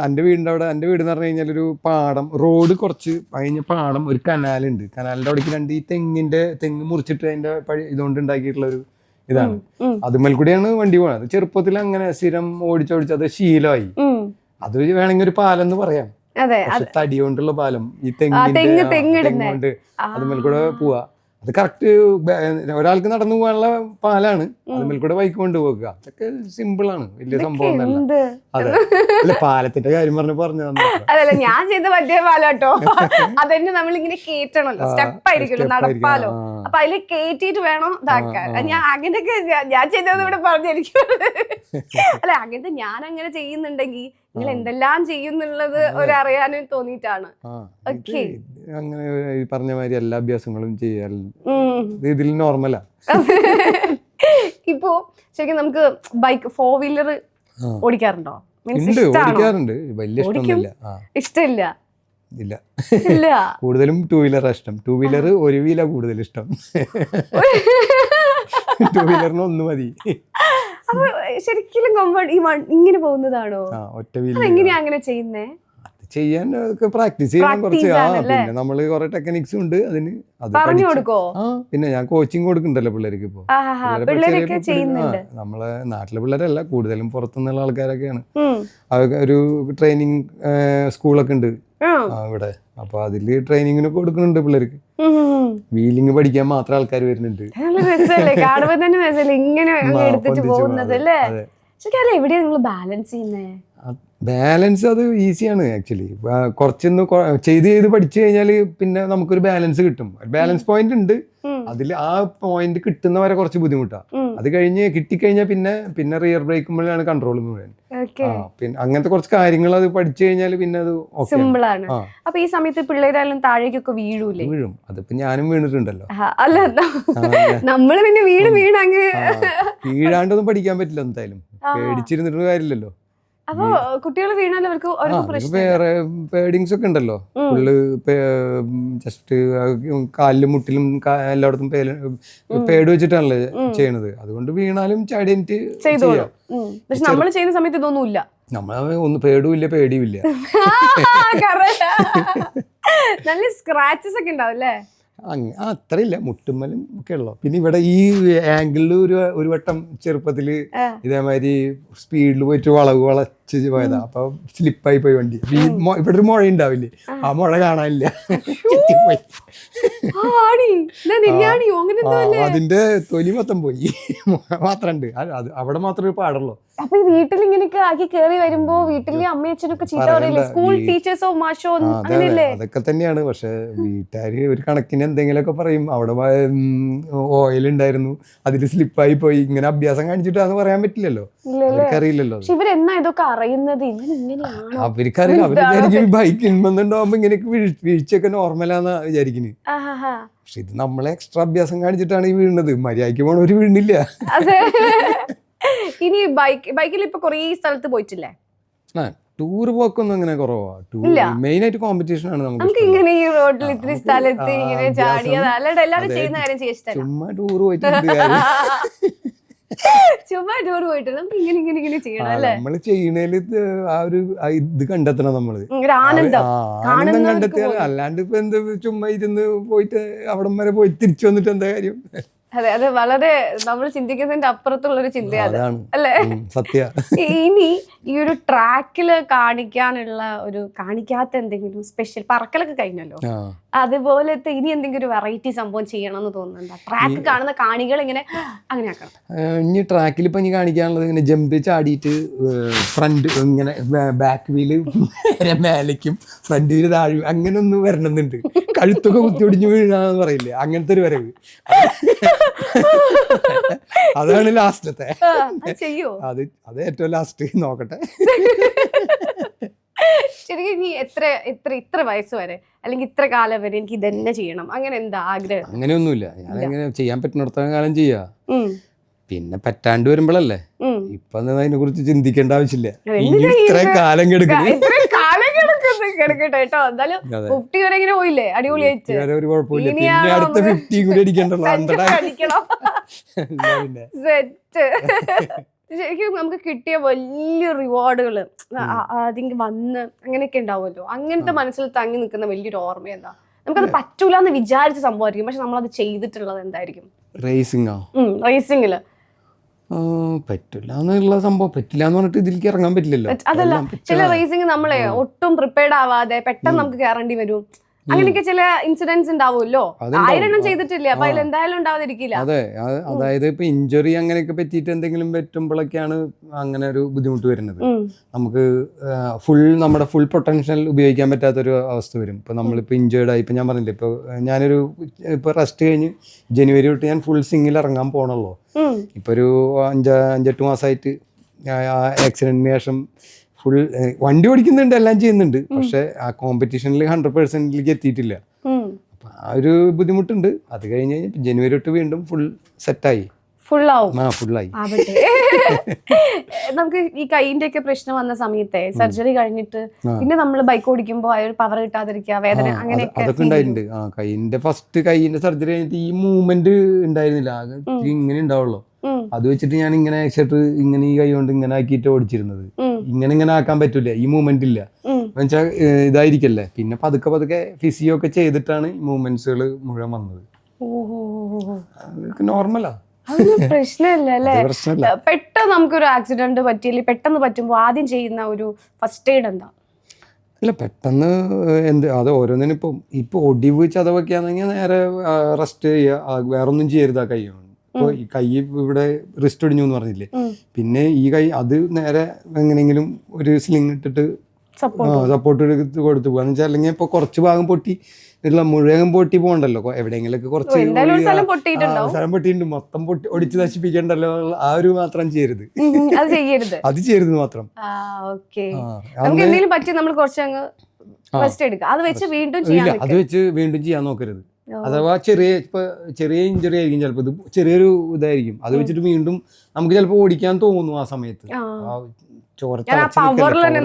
എന്റെ വീടിന്റെ അവിടെ, എന്റെ വീട് എന്ന് പറഞ്ഞു കഴിഞ്ഞാൽ ഒരു പാടം, റോഡ് കുറച്ച് കഴിഞ്ഞ പാടം, ഒരു കനാലുണ്ട്. കനാലിന്റെ അവിടേക്ക് തെങ്ങ് മുറിച്ചിട്ട് അതിന്റെ ഇതുകൊണ്ട് ഉണ്ടാക്കിയിട്ടുള്ള ഒരു ഇതാണ്. അതുമ്മൽ കൂടെയാണ് വണ്ടി പോണത്. ചെറുപ്പത്തിൽ അങ്ങനെ സ്ഥിരം ഓടിച്ചത് ശീലമായി. അത് വേണമെങ്കിൽ ഒരു പാലം എന്ന് പറയാം. തടി കൊണ്ടുള്ള പാലം, ഈ തെങ്ങുണ്ട്, അതുമ്മൽ കൂടെ പോവാ. അത് കറക്റ്റ് ഒരാൾക്ക് നടന്നു പോകാനുള്ള പാലാണ്. അതുമ്മൽ കൂടെ ബൈക്ക് കൊണ്ടുപോകുക. അതൊക്കെ സിമ്പിൾ ആണ്, വലിയ സംഭവം ഒന്നല്ല. അതെ, അല്ല പാലത്തിന്റെ കാര്യം പറഞ്ഞു അതല്ല ഞാൻ ചെയ്ത വലിയ പാലാട്ടോ. അതന്നെ നമ്മളിങ്ങനെ കേറ്റണല്ലോ, സ്റ്റെപ്പ് ആയിരിക്കുമല്ലോ നടപ്പാലോ. അപ്പൊ അതിൽ കേറ്റിട്ട് വേണം ഇതാക്കാൻ. ഞാൻ അങ്ങനെയൊക്കെ ഞാൻ ചെയ്തത് ഇവിടെ പറഞ്ഞിരിക്കും. അല്ല അങ്ങനത്തെ ഞാൻ അങ്ങനെ ചെയ്യുന്നുണ്ടെങ്കിൽ നിങ്ങൾ എന്തെല്ലാം ചെയ്യുന്നുള്ളത് ഒരറിയാനും തോന്നിയിട്ടാണ്. അങ്ങനെ പറഞ്ഞ മാതിരി എല്ലാ അഭ്യാസങ്ങളും ചെയ്യാറുണ്ട്. ഇതിൽ നോർമലാ. ഇപ്പോ ശരിക്കും നമുക്ക് ബൈക്ക് 4 വീലർ ഓടിക്കാറുണ്ടോ? ഓടിക്കാറുണ്ട്, വലിയ ഇഷ്ടമില്ല. ഇല്ല, കൂടുതലും 2 വീലറാ ഇഷ്ടം. 2 വീലർ 1 വീലാ കൂടുതൽ ഇഷ്ടം. 2 വീലറിന് 1 മതി. അപ്പൊ ശരിക്കും ഇങ്ങനെ പോകുന്നതാണോ? ഒറ്റ വീലർ എങ്ങനെയാ അങ്ങനെ ചെയ്യുന്നേ? ചെയ്യാൻ പ്രാക്ടീസ് ചെയ്യണം കുറച്ച്. പിന്നെ നമ്മള് കുറെ ടെക്നിക്സ് ഉണ്ട് അതിന്. പറഞ്ഞു കൊടുക്കോ? പിന്നെ ഞാൻ കോച്ചിങ് കൊടുക്കുന്നുണ്ടല്ലോ പിള്ളേർക്ക്. ഇപ്പൊ നമ്മളെ നാട്ടിലെ പിള്ളേരല്ല, കൂടുതലും പുറത്തുനിന്നുള്ള ആൾക്കാരൊക്കെയാണ്. ഒരു ട്രെയിനിങ് സ്കൂളൊക്കെ ഉണ്ട് ഇവിടെ. അപ്പൊ അതില് ട്രെയിനിങ്ങിന് കൊടുക്കുന്നുണ്ട് പിള്ളേർക്ക്. വീലിംഗ് പഠിക്കാൻ മാത്രം ആൾക്കാർ വരുന്നുണ്ട്. എവിടെയാ നിങ്ങൾ ബാലൻസ് ചെയ്യുന്നേ? ബാലൻസ് അത് ഈസിയാണ് ആക്ച്വലി. കുറച്ചൊന്ന് ചെയ്ത് പഠിച്ചു കഴിഞ്ഞാൽ പിന്നെ നമുക്കൊരു ബാലൻസ് കിട്ടും. ബാലൻസ് പോയിന്റ് ഉണ്ട്. അതിൽ ആ പോയിന്റ് കിട്ടുന്നവരെ കുറച്ച് ബുദ്ധിമുട്ടാണ്. അത് കഴിഞ്ഞ് കിട്ടിക്കഴിഞ്ഞാൽ പിന്നെ റിയർ ബ്രേക്കുമ്പോഴാണ് കൺട്രോൾ മുഴുവൻ. പിന്നെ അങ്ങനത്തെ കുറച്ച് കാര്യങ്ങൾ അത് പഠിച്ചു കഴിഞ്ഞാൽ പിന്നെ അത് സിമ്പിൾ ആണ്. അപ്പൊ ഈ സമയത്ത് പിള്ളേരെല്ലാം താഴേക്കൊക്കെ വീഴൂലേ? വീഴും. അതിപ്പോ ഞാനും വീണിട്ടുണ്ടല്ലോ. അല്ല നമ്മള് പിന്നെ വീണങ്ങ് വീഴാണ്ടൊന്നും പഠിക്കാൻ പറ്റില്ല എന്തായാലും. പേടിച്ചിരുന്നിട്ട് കാര്യമില്ലല്ലോ. അപ്പൊ കുട്ടികൾ വീണാലും അവർക്ക് വേറെ പേഡിങ്സ് ഒക്കെ ഉണ്ടല്ലോ. ഫുള്ള് ജസ്റ്റ് കാലിലും മുട്ടിലും എല്ലായിടത്തും പേട് വെച്ചിട്ടാണല്ലോ ചെയ്യണത്. അതുകൊണ്ട് വീണാലും ചാടിയിട്ട് ചെയ്യാം. പക്ഷെ നമ്മൾ ചെയ്യുന്ന സമയത്ത് ഇതൊന്നുമില്ല. നമ്മളെ ഒന്നും പേടുമില്ല പേടിയുമില്ല. നല്ല സ്ക്രാച്ചസ് ഒക്കെ ഉണ്ടാവും അല്ലേ? അത്രയില്ല, മുട്ടുമ്മലും ഒക്കെ ഉള്ളു. പിന്നെ ഇവിടെ ഈ ആംഗിളിൽ ഒരു വട്ടം ചെറുപ്പത്തില് ഇതേമാതിരി സ്പീഡിൽ പോയിട്ട് വളച്ച് പോയതാ. അപ്പൊ സ്ലിപ്പായി പോയി വണ്ടി. ഇവിടെ ഒരു മുഴ ഉണ്ടാവില്ലേ, ആ മുഴ കാണാനില്ല, ചെത്തിപ്പോയി. അതിന്റെ തൊലി മൊത്തം പോയി, മാത്രം ഉണ്ട്. അത് അവിടെ മാത്രമേ പാടുള്ളൂ. അപ്പൊ ഈ വീട്ടിൽ ഇങ്ങനെയൊക്കെ ആക്കി കേറി വരുമ്പോ വീട്ടിലെ അമ്മയച്ഛനൊക്കെ ചീത്ത പറയില്ലേ? സ്കൂൾ ടീച്ചേഴ്സോ മാഷോ അങ്ങനെയല്ലേ? അതൊക്കെ തന്നെയാണ്. പക്ഷെ വീട്ടുകാര് ഒരു കണക്കിന് എന്തെങ്കിലുമൊക്കെ പറയും. അവിടെ ഓയിൽ ഉണ്ടായിരുന്നു, അതിൽ സ്ലിപ്പായി പോയി. ഇങ്ങനെ അഭ്യാസം കാണിച്ചിട്ടാന്ന് പറയാൻ പറ്റില്ലല്ലോ, അവർക്കറിയില്ലല്ലോ. ഇവരെന്നാ ഇതൊക്കെ അറിയുന്നത്? ഇവനെങ്ങനെയാണ്? അവർക്കറിയില്ല. അവർ വിചാരിക്കും ബൈക്കിൽ വന്നിട്ടുണ്ടാവുമ്പോ ഇങ്ങനെയൊക്കെ വീഴ്ചയൊക്കെ നോർമലാന്ന് വിചാരിക്കുന്നത്. പക്ഷെ ഇത് നമ്മളെ എക്സ്ട്രാ അഭ്യാസം കാണിച്ചിട്ടാണ് ഈ വീഴുന്നത്. മര്യാദയ്ക്ക് പോണവര് വീഴുന്നില്ല. അതെ. ഇനി ബൈക്കിൽ ഇപ്പൊ കൊറേ സ്ഥലത്ത് പോയിട്ടില്ലേ? ടൂർ പോക്കൊന്നും അങ്ങനെ കുറവാ. മെയിൻ ആയിട്ട് കോമ്പറ്റീഷൻ ആണ് നമുക്ക്. ഇങ്ങനെ ഈ റോഡിൽ ഇത്തിരി സ്ഥലത്ത് ഇങ്ങനെ ചാടിയത് അല്ലാണ്ട് എല്ലാവരും ചെയ്യുന്ന കാര്യം ചെയ്യാൻ ചുമ്മാ ടൂർ പോയിട്ടുണ്ട്. ചുമ്മാ ടൂർ പോയിട്ട് നമുക്ക് ഇങ്ങനെ ഇങ്ങനെ ഇങ്ങനെ ചെയ്യണം അല്ലേ? നമ്മള് ചെയ്യണേല് ആ ഒരു ഇത് കണ്ടെത്തണം നമ്മള്, ആനന്ദം കണ്ടെത്തിയാൽ. അല്ലാണ്ട് ഇപ്പൊ എന്ത് ചുമ്മാ ഇരുന്ന് പോയിട്ട് അവിടം വരെ പോയി തിരിച്ചു വന്നിട്ട് എന്താ കാര്യം? അതെ, അത് വളരെ നമ്മൾ ചിന്തിക്കുന്നതിന്റെ അപ്പുറത്തുള്ളൊരു ചിന്തയാണ് അല്ലേ? സത്യ. ഇനി ഈ ഒരു ട്രാക്കില് കാണിക്കാത്ത എന്തെങ്കിലും സ്പെഷ്യൽ, പറക്കലൊക്കെ കഴിഞ്ഞല്ലോ, അതുപോലത്തെ ഇനി എന്തെങ്കിലും ഒരു വെറൈറ്റി സംഭവം ചെയ്യണം എന്ന് തോന്നുന്നുണ്ടോ? ട്രാക്ക് കാണുന്ന കാണികൾ ഇങ്ങനെ അങ്ങനെ ആക്കണം. ഇനി ട്രാക്കിൽ ഇപ്പൊ കാണിക്കാനുള്ളത് ഇങ്ങനെ ജമ്പ് ചാടിയിട്ട് ഫ്രണ്ട് ഇങ്ങനെ ബാക്ക് വീല് മേലേക്കും ഫ്രണ്ട് വീല് താഴെ അങ്ങനെ ഒന്ന് വരണമെന്നുണ്ട്. കഴുത്തൊക്കെ കുത്തിയൊടിഞ്ഞ് വീഴാന്ന് പറയില്ലേ, അങ്ങനത്തെ ഒരു വരവ്. അതാണ് ലാസ്റ്റത്തെ. അത് ഏറ്റവും ലാസ്റ്റ് നോക്കട്ടെ. ശരിക്കും നീ ഇത്ര വയസ്സ് വരെ അല്ലെങ്കിൽ ഇത്ര കാലം വരെ എനിക്ക് ഇതന്നെ ചെയ്യണം അങ്ങനെ എന്താ ആഗ്രഹം? അങ്ങനെയൊന്നുമില്ല. ഞാൻ എങ്ങനെ ചെയ്യാൻ പറ്റുന്നിടത്തോളം കാലം ചെയ്യാ. പിന്നെ പറ്റാണ്ട് വരുമ്പോഴല്ലേ ഇപ്പൊ അതിനെ കുറിച്ച് ചിന്തിക്കേണ്ട ആവശ്യമില്ല. ഇത്ര കാലം കിടക്കട്ടെ കേട്ടോ. എന്തായാലും 50 വരെ ഇങ്ങനെ പോയില്ലേ, അടിപൊളിയായിട്ട്. ഒരു കുഴപ്പമില്ല. പിന്നെ അടുത്ത 50 കൂടി അടിക്കണ്ടല്ലോ. ശരിക്കും നമുക്ക് കിട്ടിയ വലിയ റിവാർഡുകൾ അതിങ്ങ് വന്ന് അങ്ങനെയൊക്കെ ഉണ്ടാവുമല്ലോ. അങ്ങനത്തെ മനസ്സിൽ തങ്ങി നിൽക്കുന്ന വലിയൊരു ഓർമ്മ എന്താ? നമുക്കത് പറ്റൂല എന്ന് വിചാരിച്ച സംഭവമായിരിക്കും, പക്ഷെ നമ്മളത് ചെയ്തിട്ടുള്ളത് എന്തായിരിക്കും? റേസിംഗില് പറ്റില്ല എന്നുള്ള സംഭവം. പറ്റില്ല എന്ന് പറഞ്ഞിട്ട് ഇതിലേക്ക് ഇറങ്ങാൻ പറ്റില്ലല്ലോ. അതല്ല, ചില റേസിംഗ് നമ്മളെ ഒട്ടും പ്രിപ്പയർഡ് ആവാതെ പെട്ടെന്ന് നമുക്ക് കയറേണ്ടി വരും. അങ്ങനെയൊക്കെ ചില ഇൻസിഡൻസ് ഉണ്ടാവുമല്ലോ. 1000 ചെയ്തിട്ടില്ല, അപ്പൊ അതിൽ എന്തായാലും ഉണ്ടാവാതിരിക്കില്ല. അതെ, അതായത് ഇപ്പൊ ഇഞ്ചുറി അങ്ങനെയൊക്കെ പറ്റിയിട്ട് എന്തെങ്കിലും പറ്റുമ്പോഴൊക്കെയാണ് അങ്ങനെ ഒരു ബുദ്ധിമുട്ട് വരുന്നത്. നമുക്ക് നമ്മുടെ ഫുൾ പൊട്ടൻഷ്യൽ ഉപയോഗിക്കാൻ പറ്റാത്തൊരു അവസ്ഥ വരും. ഇപ്പൊ നമ്മളിപ്പോ ഇഞ്ചേർഡ് ആയി, ഇപ്പൊ ഞാൻ പറഞ്ഞില്ലേ, ഇപ്പൊ റെസ്റ്റ് കഴിഞ്ഞ് ജനുവരി തൊട്ട് ഞാൻ ഫുൾ സിംഗിൽ ഇറങ്ങാൻ പോണല്ലോ. ഇപ്പൊ ഒരു 5-8 മാസമായിട്ട് ആക്സിഡന്റിന് ശേഷം ഫുൾ വണ്ടി ഓടിക്കുന്നുണ്ട്, എല്ലാം ചെയ്യുന്നുണ്ട്. പക്ഷെ ആ കോമ്പറ്റീഷനിൽ 100% എത്തിയിട്ടില്ല. അപ്പൊ ആ ഒരു ബുദ്ധിമുട്ടുണ്ട്. അത് കഴിഞ്ഞ് ജനുവരി തൊട്ട് വീണ്ടും ഫുൾ സെറ്റായി. ഫുള്ളായി. നമുക്ക് ഈ കൈയിന്റെ ഒക്കെ പ്രശ്നം വന്ന സമയത്തെ സർജറി കഴിഞ്ഞിട്ട് പിന്നെ നമ്മൾ ബൈക്ക് ഓടിക്കുമ്പോ പവർ കിട്ടാതിരിക്കുക, വേദന, അങ്ങനെയൊക്കെ അതൊക്കെ ഉണ്ടായിട്ടുണ്ട്. കൈയിന്റെ സർജറി കഴിഞ്ഞിട്ട് ഈ മൂവ്മെന്റ് ഉണ്ടായിരുന്നില്ല, ഇങ്ങനെ ഉണ്ടാവുള്ളൂ. അത് വെച്ചിട്ട് ഞാൻ ഇങ്ങനെ ഇങ്ങനെ ഈ കൈ കൊണ്ട് ഇങ്ങനെ ആക്കിയിട്ട് ഓടിച്ചിരുന്നത്. ഇങ്ങനെ ആക്കാൻ പറ്റൂല, ഈ മൂവ്മെന്റ് ഇല്ല എന്നുവെച്ചാൽ ഇതായിരിക്കല്ലേ. പിന്നെ പതുക്കെ ഫിസിയോ ഒക്കെ ചെയ്തിട്ടാണ് ഈ മൂവ്മെന്റ്സുകൾ മുഴുവൻ വന്നത്. നോർമലാ, പ്രശ്നമില്ല അല്ലേ? പെട്ടെന്ന് നമുക്കൊരു ആക്സിഡന്റ് പറ്റിയില്ലേ, പെട്ടെന്ന് പറ്റുമ്പോ ആദ്യം ചെയ്യുന്ന ഒരു ഫസ്റ്റ് എയ്ഡ് എന്താ? ഇല്ല, പെട്ടെന്ന് അത് ഓരോന്നിനും ഇപ്പൊ ഒടിവ് ചതവൊക്കെ ആണെങ്കിൽ നേരെ റെസ്റ്റ് ചെയ്യുക, വേറൊന്നും ചെയ്യരുത്. ആ കൈ ഇപ്പോൾ ഈ കൈ ഇവിടെ റിസ്റ്റ് ഒടിഞ്ഞു എന്ന് പറഞ്ഞില്ലേ, പിന്നെ ഈ കൈ അത് നേരെ എങ്ങനെയെങ്കിലും ഒരു സ്ലിങ് ഇട്ടിട്ട് സപ്പോർട്ട് കൊടുത്തു പോകാന്ന് വെച്ചാൽ, അല്ലെങ്കിൽ ഇപ്പൊ കുറച്ച് ഭാഗം പൊട്ടി മുഴുവൻ പൊട്ടി പോകണ്ടല്ലോ, എവിടെയെങ്കിലൊക്കെ കുറച്ച് സ്ഥലം പൊട്ടിയിട്ടുണ്ട്, മൊത്തം ഒടിച്ച് നശിപ്പിക്കണ്ടല്ലോ. ആ ഒരു മാത്രം ചെയ്യരുത്, അത് ചെയ്യരുത് മാത്രം. അത് വെച്ച് വീണ്ടും ചെയ്യാൻ നോക്കരുത്. അഥവാ ചെറിയ ഇഞ്ചുറി ആയിരിക്കും ചിലപ്പോൾ, ഇത് ചെറിയൊരു ഇതായിരിക്കും. അത് വെച്ചിട്ട് വീണ്ടും നമുക്ക് ചിലപ്പോൾ ഓടിക്കാൻ തോന്നും ആ സമയത്ത്, ചോര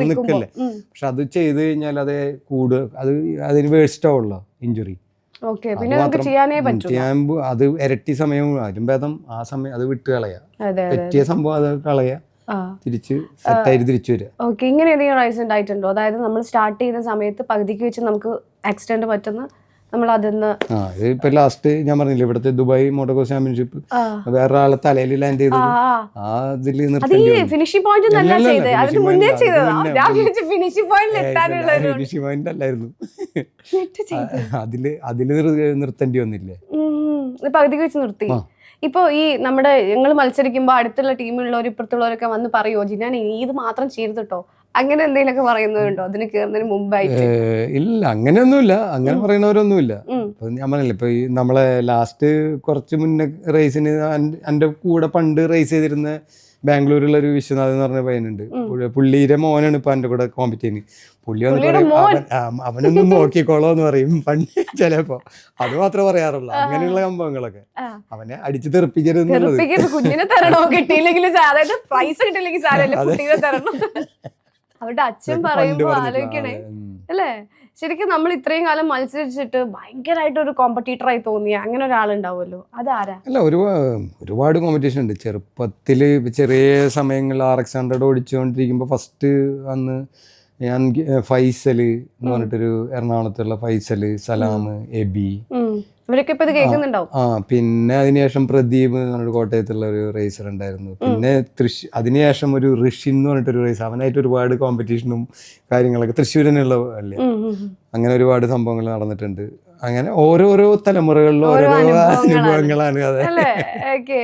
നിൽക്കല്ലേ. പക്ഷെ അത് ചെയ്ത് കഴിഞ്ഞാൽ അത് അതിന് വേസ്റ്റ് ആവുള്ളൂ ഇഞ്ചുറി. അത് ഇരട്ടി സമയം, അതിലും ഭേദം ആ സമയം അത് വിട്ട് കളയാ, പറ്റിയ സംഭവം അത് കളയാ, തിരിച്ച് സെറ്റായിട്ട് തിരിച്ചു വരിക. ഓക്കെ, ഇങ്ങനെ ഏതെങ്കിലും റൈസ് ഉണ്ടായിട്ടുണ്ടോ? അതായത് നമ്മൾ സ്റ്റാർട്ട് ചെയ്യുന്ന സമയത്ത് പകുതിക്ക് വെച്ച് നമുക്ക് ആക്സിഡന്റ് പറ്റുന്ന നമ്മൾ അതിന്ന് ഇപ്പൊ ലാസ്റ്റ് ഞാൻ പറഞ്ഞില്ലേ ഇവിടുത്തെ ദുബായ് മോട്ടോർ ചാമ്പ്യൻഷിപ്പ് വേറൊരാളെ തലയിൽ ലാൻഡ് ചെയ്തത് അതില് അത് ഈ ഫിനിഷിംഗ് പോയിന്റ് നല്ല ചെയ്തത് അതിന് മുന്നേ ചെയ്തതാ ഞാൻ ഫിനിഷിംഗ് പോയിന്റിൽ എത്താനുള്ള ഫിനിഷിംഗ് പോയിന്റ് അല്ലായിരുന്നു അതില് നിർത്തേണ്ടി വന്നില്ലേ പകുതിക്ക് വെച്ച് നിർത്തി. ഇപ്പൊ ഈ നമ്മുടെ ഞങ്ങൾ മത്സരിക്കുമ്പോ അടുത്തുള്ള ടീമിലുള്ളവർ ഇപ്പുറത്തുള്ളവരൊക്കെ വന്ന് പറയുമോ ജിനാൻ ഇത് മാത്രം ചെയ്തിട്ടോ അങ്ങനെ എന്തെങ്കിലുമൊക്കെ പറയുന്നവരുണ്ടോ അതിന് കേറുന്നതിന് മുമ്പായിട്ട്? ഇല്ല, അങ്ങനെയൊന്നുമില്ല, അങ്ങനെ പറയുന്നവരൊന്നുമില്ല. ഞാൻ പറഞ്ഞില്ല ഇപ്പൊ ഈ നമ്മളെ ലാസ്റ്റ് കുറച്ച് മുന്നേ റേസിന് എൻ്റെ കൂടെ പണ്ട് റേസ് ചെയ്തിരുന്ന ബാംഗ്ലൂരുള്ള ഒരു വിശ്വനാഥ് എന്ന് പറഞ്ഞ പയ്യനുണ്ട്. പുള്ളിയുടെ മോനാണ് ഇപ്പൊ എൻ്റെ കൂടെ കോമ്പറ്റ് ചെയ്യുന്നത്. പുള്ളി വന്ന് പറയും അവനൊന്നും നോക്കിക്കോളോ എന്ന് പറയും പണ്ട് ചിലപ്പോ. അത് മാത്രമേ പറയാറുള്ളൂ അങ്ങനെയുള്ള സംഭവങ്ങളൊക്കെ. അവനെ അടിച്ചു തെറിപ്പിക്കരുത്. കുഞ്ഞിനെ തരണോ കിട്ടിയില്ലെങ്കിലും അതായത് പൈസ കിട്ടിയില്ലെങ്കിൽ സാരല്ല കുട്ടീനെ തരണം. അവരുടെ അച്ഛൻ പറയുമ്പോ ആലോചിക്കണേ അല്ലേ? ശരിക്കും നമ്മൾ ഇത്രയും കാലം മത്സരിച്ചിട്ട് ഭയങ്കരമായിട്ട് ഒരു കോമ്പറ്റീറ്ററായി തോന്നിയ അങ്ങനെ ഒരാളുണ്ടാവുമല്ലോ, അതാരാ? അല്ല, ഒരുപാട് കോമ്പറ്റീഷൻ ഉണ്ട്. ചെറുപ്പത്തിൽ ചെറിയ സമയങ്ങളിൽ RX100 ഓടിച്ചുകൊണ്ടിരിക്കുമ്പോൾ ഫസ്റ്റ് അന്ന് ഞാൻ ഫൈസൽ എന്ന് പറഞ്ഞിട്ടൊരു എറണാകുളത്തുള്ള ഫൈസൽ, സലാം, എബി ഇവരൊക്കെ ഇപ്പൊ ഇത് കേൾക്കുന്നുണ്ടാവും. പിന്നെ അതിനുശേഷം പ്രദീപ് എന്ന് പറഞ്ഞൊരു കോട്ടയത്തുള്ള ഒരു റേസർ ഉണ്ടായിരുന്നു. പിന്നെ അതിനുശേഷം ഒരു ഋഷിൻ എന്ന് പറഞ്ഞിട്ടൊരു റേസ്, അവനായിട്ട് ഒരുപാട് കോമ്പറ്റീഷനും കാര്യങ്ങളൊക്കെ തൃശ്ശൂർ തന്നെയുള്ള അല്ലേ. അങ്ങനെ ഒരുപാട് സംഭവങ്ങൾ നടന്നിട്ടുണ്ട്. അങ്ങനെ ഓരോരോ തലമുറകളിലും ഓരോ അനുഭവങ്ങളാണ്.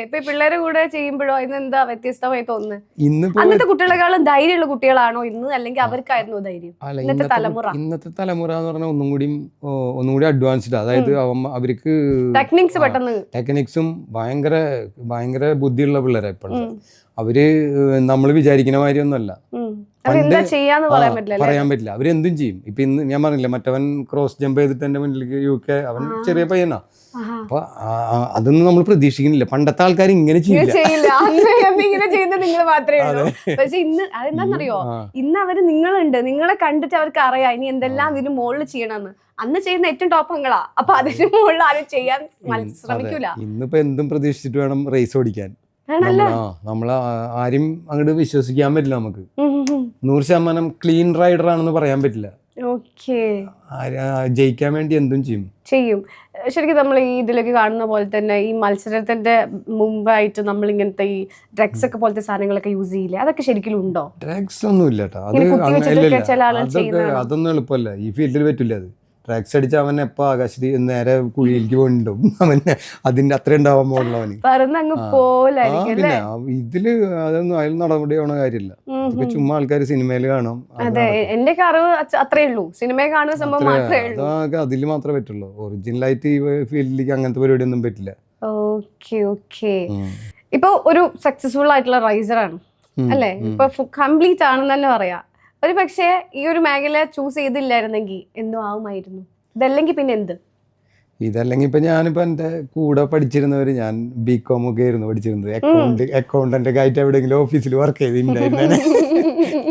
ഇപ്പൊ പിള്ളേരെ കൂടെ ചെയ്യുമ്പോഴോ ഇന്നെന്താ വ്യത്യസ്തമായി തോന്നുന്നത്? അന്നത്തെ കുട്ടികളെക്കാളും ധൈര്യമുള്ള കുട്ടികളാണോ ഇന്ന്, അല്ലെങ്കിൽ അവർക്കായിരുന്നു ധൈര്യം? ഇന്നത്തെ തലമുറ എന്ന് പറഞ്ഞാൽ ഒന്നും കൂടി അഡ്വാൻസ്ഡ്. അതായത് അവർക്ക് ടെക്നിക്സും ഭയങ്കര ബുദ്ധിയുള്ള പിള്ളേരാ ഇപ്പോഴത്തെ. അവര് നമ്മൾ വിചാരിക്കുന്ന മാതിരിയൊന്നുമല്ല. പറയാൻ പറ്റില്ല, അവരെന്തും ചെയ്യും. ഇപ്പൊ ഇന്ന് ഞാൻ പറഞ്ഞില്ല മറ്റവൻ ക്രോസ് ജമ്പ് ചെയ്തിട്ട് എന്റെ മുന്നിലേക്ക് UK, അവൻ ചെറിയ പയ്യനാ. അപ്പൊ അതൊന്നും നമ്മൾ പ്രതീക്ഷിക്കുന്നില്ല. പണ്ടത്തെ ആൾക്കാർ ഇങ്ങനെ ചെയ്യില്ല. പക്ഷെ ഇന്ന് അതെന്താണെന്നറിയോ, ഇന്ന് അവര് നിങ്ങളുണ്ട്, നിങ്ങളെ കണ്ടിട്ട് അവർക്ക് അറിയാം ഇനി എന്തെല്ലാം ഇതിന് മുകളിൽ ചെയ്യണമെന്ന്. അന്ന് ചെയ്യുന്ന ഏറ്റവും ടോപ്പങ്ങളാ. അപ്പൊ അതിന് മുകളിൽ ആരും ചെയ്യാൻ ശ്രമിക്കൂല. ഇന്നിപ്പോ എന്തും പ്രതീക്ഷിച്ചിട്ട് വേണം റേസ് ഓടിക്കാൻ. നമ്മള് ആരും അങ്ങോട്ട് വിശ്വസിക്കാൻ പറ്റില്ല. നമുക്ക് 100% ക്ലീൻ റൈഡർ ആണെന്ന് പറയാൻ പറ്റില്ല. ജയിക്കാൻ വേണ്ടി എന്തും ചെയ്യും. ശരിക്കും നമ്മൾ ഈ ഇതിലേക്ക് കാണുന്ന പോലെ തന്നെ ഈ മത്സരത്തിന്റെ മുമ്പായിട്ട് നമ്മൾ ഇങ്ങനത്തെ ഈ ഡ്രഗ്സ് ഒക്കെ പോലത്തെ സാധനങ്ങളൊക്കെ യൂസ് ചെയ്യില്ലേ? അതൊക്കെ ശരിക്കും ഉണ്ടോ? ഡ്രഗ്സ് ഒന്നും ഇല്ല കേട്ടോ. അതൊന്നും എളുപ്പമല്ല. ഈ ഫീൽഡിൽ പറ്റില്ല. അത് ഡ്രഗ്സ് അടിച്ച അവൻ എപ്പോ ആകാശത്ത് നേരെ കുഴിയിലേക്ക് പോയിട്ടുണ്ടാവും. അവന് അതിന്റെ അത്ര ഉണ്ടാവാൻ പോകുന്നവന്. പിന്നെ ഇതില് അതൊന്നും അതിൽ നടപടിയാവണ കാര്യമില്ല. ഇതൊക്കെ ചുമ്മാ ആൾക്കാർ സിനിമയിൽ കാണും. അതെ, എന്റെ അറിവ് അത്രേ ഉള്ളൂ. സിനിമയിൽ കാണുന്ന സംഭവം അതൊക്കെ അതിൽ മാത്രമേ പറ്റുള്ളൂ. ഒറിജിനലായിട്ട് ഈ ഫീൽഡിലേക്ക് അങ്ങനത്തെ പരിപാടി ഒന്നും പറ്റില്ല. ഇപ്പൊ ഒരു സക്സസ്ഫുൾ ആയിട്ടുള്ള റൈസറാണ് അല്ലേ? ഇപ്പൊ കംപ്ലീറ്റ് ആണെന്ന് തന്നെ പറയാം. ഒരു പക്ഷേ ഈ ഒരു മേഖല ചൂസ് ചെയ്തില്ലായിരുന്നെങ്കിൽ എന്തോ ആവുമായിരുന്നു. ഇതല്ലെങ്കിൽ പിന്നെ എന്ത്? ഇതല്ലെങ്കിൽ ഇപ്പൊ ഞാനിപ്പോ എന്റെ കൂടെ പഠിച്ചിരുന്നവര്, ഞാൻ BCom ഒക്കെ ആയിരുന്നു പഠിച്ചിരുന്നത്. അക്കൗണ്ടന്റ് ഒക്കെ ആയിട്ട് എവിടെയെങ്കിലും ഓഫീസിൽ വർക്ക് ചെയ്തിട്ടുണ്ടായിരുന്നു.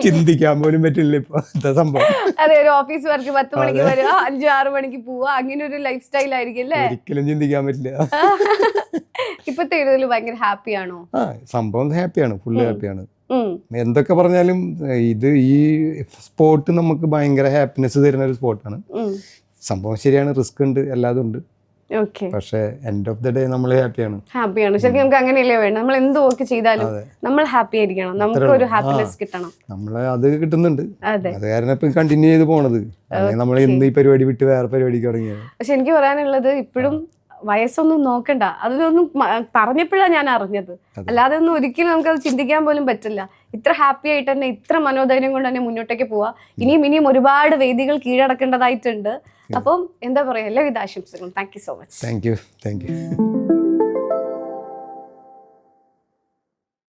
ചിന്തിക്കാൻ പോലും പറ്റില്ല ഇപ്പൊ സംഭവം. അതെ, ഒരു ഓഫീസ് വർക്ക് 10 മണിക്ക് വരിക, 5-6 മണിക്ക് പോവുക, അങ്ങനെ ഒരു ലൈഫ് സ്റ്റൈൽ ആയിരിക്കും അല്ലേ? ഒരിക്കലും ചിന്തിക്കാൻ പറ്റില്ല. ഇപ്പത്തെ ഇതിൽ ഭയങ്കര ഹാപ്പിയാണോ? സംഭവം ഹാപ്പിയാണ്, ഫുള്ള് ഹാപ്പിയാണ്. എന്തൊക്കെ പറഞ്ഞാലും ഈ സ്പോർട്ട് നമുക്ക് ഭയങ്കര ഹാപ്പിനെസ് തരുന്ന ഒരു സ്പോർട്ടാണ്. സംഭവം ശരിയാണ്, റിസ്ക് ഉണ്ട്, എല്ലാതും ഉണ്ട്. പക്ഷെ എൻഡ് ഓഫ് ദ ഡേ നമ്മൾ ഹാപ്പിയാണ്. ശരിക്കും നമുക്ക് അങ്ങനെയല്ലേ വേണം. നമ്മൾ എന്തൊക്കെ ചെയ്താലും നമ്മൾ ഹാപ്പി ആയിരിക്കണം. നമുക്ക് ഒരു ഹാപ്പിനെസ് കിട്ടണം. നമ്മള് അത് കിട്ടുന്നുണ്ട്. അത് കാരണം ഇപ്പൊ കണ്ടിന്യൂ ചെയ്ത് പോണത്. നമ്മൾ ഇന്ന് ഈ പരിപാടി വിട്ട് വേറെ പരിപാടിക്ക് തുടങ്ങിയത്. പക്ഷെ എനിക്ക് പറയാനുള്ളത് ഇപ്പോഴും വയസ്സൊന്നും നോക്കണ്ട. അതിലൊന്നും പറഞ്ഞപ്പോഴാണ് ഞാൻ അറിഞ്ഞത്. അല്ലാതെ ഒന്നും ഒരിക്കലും നമുക്കത് ചിന്തിക്കാൻ പോലും പറ്റില്ല. ഇത്ര ഹാപ്പി ആയിട്ട് തന്നെ, ഇത്ര മനോധൈര്യം കൊണ്ട് തന്നെ മുന്നോട്ടേക്ക് പോവാ. ഇനിയും ഒരുപാട് വേദികൾ കീഴടക്കേണ്ടതായിട്ടുണ്ട്. അപ്പം എന്താ പറയാ, എല്ലാവിധ ആശംസകളും. Thank you so much. Thank you.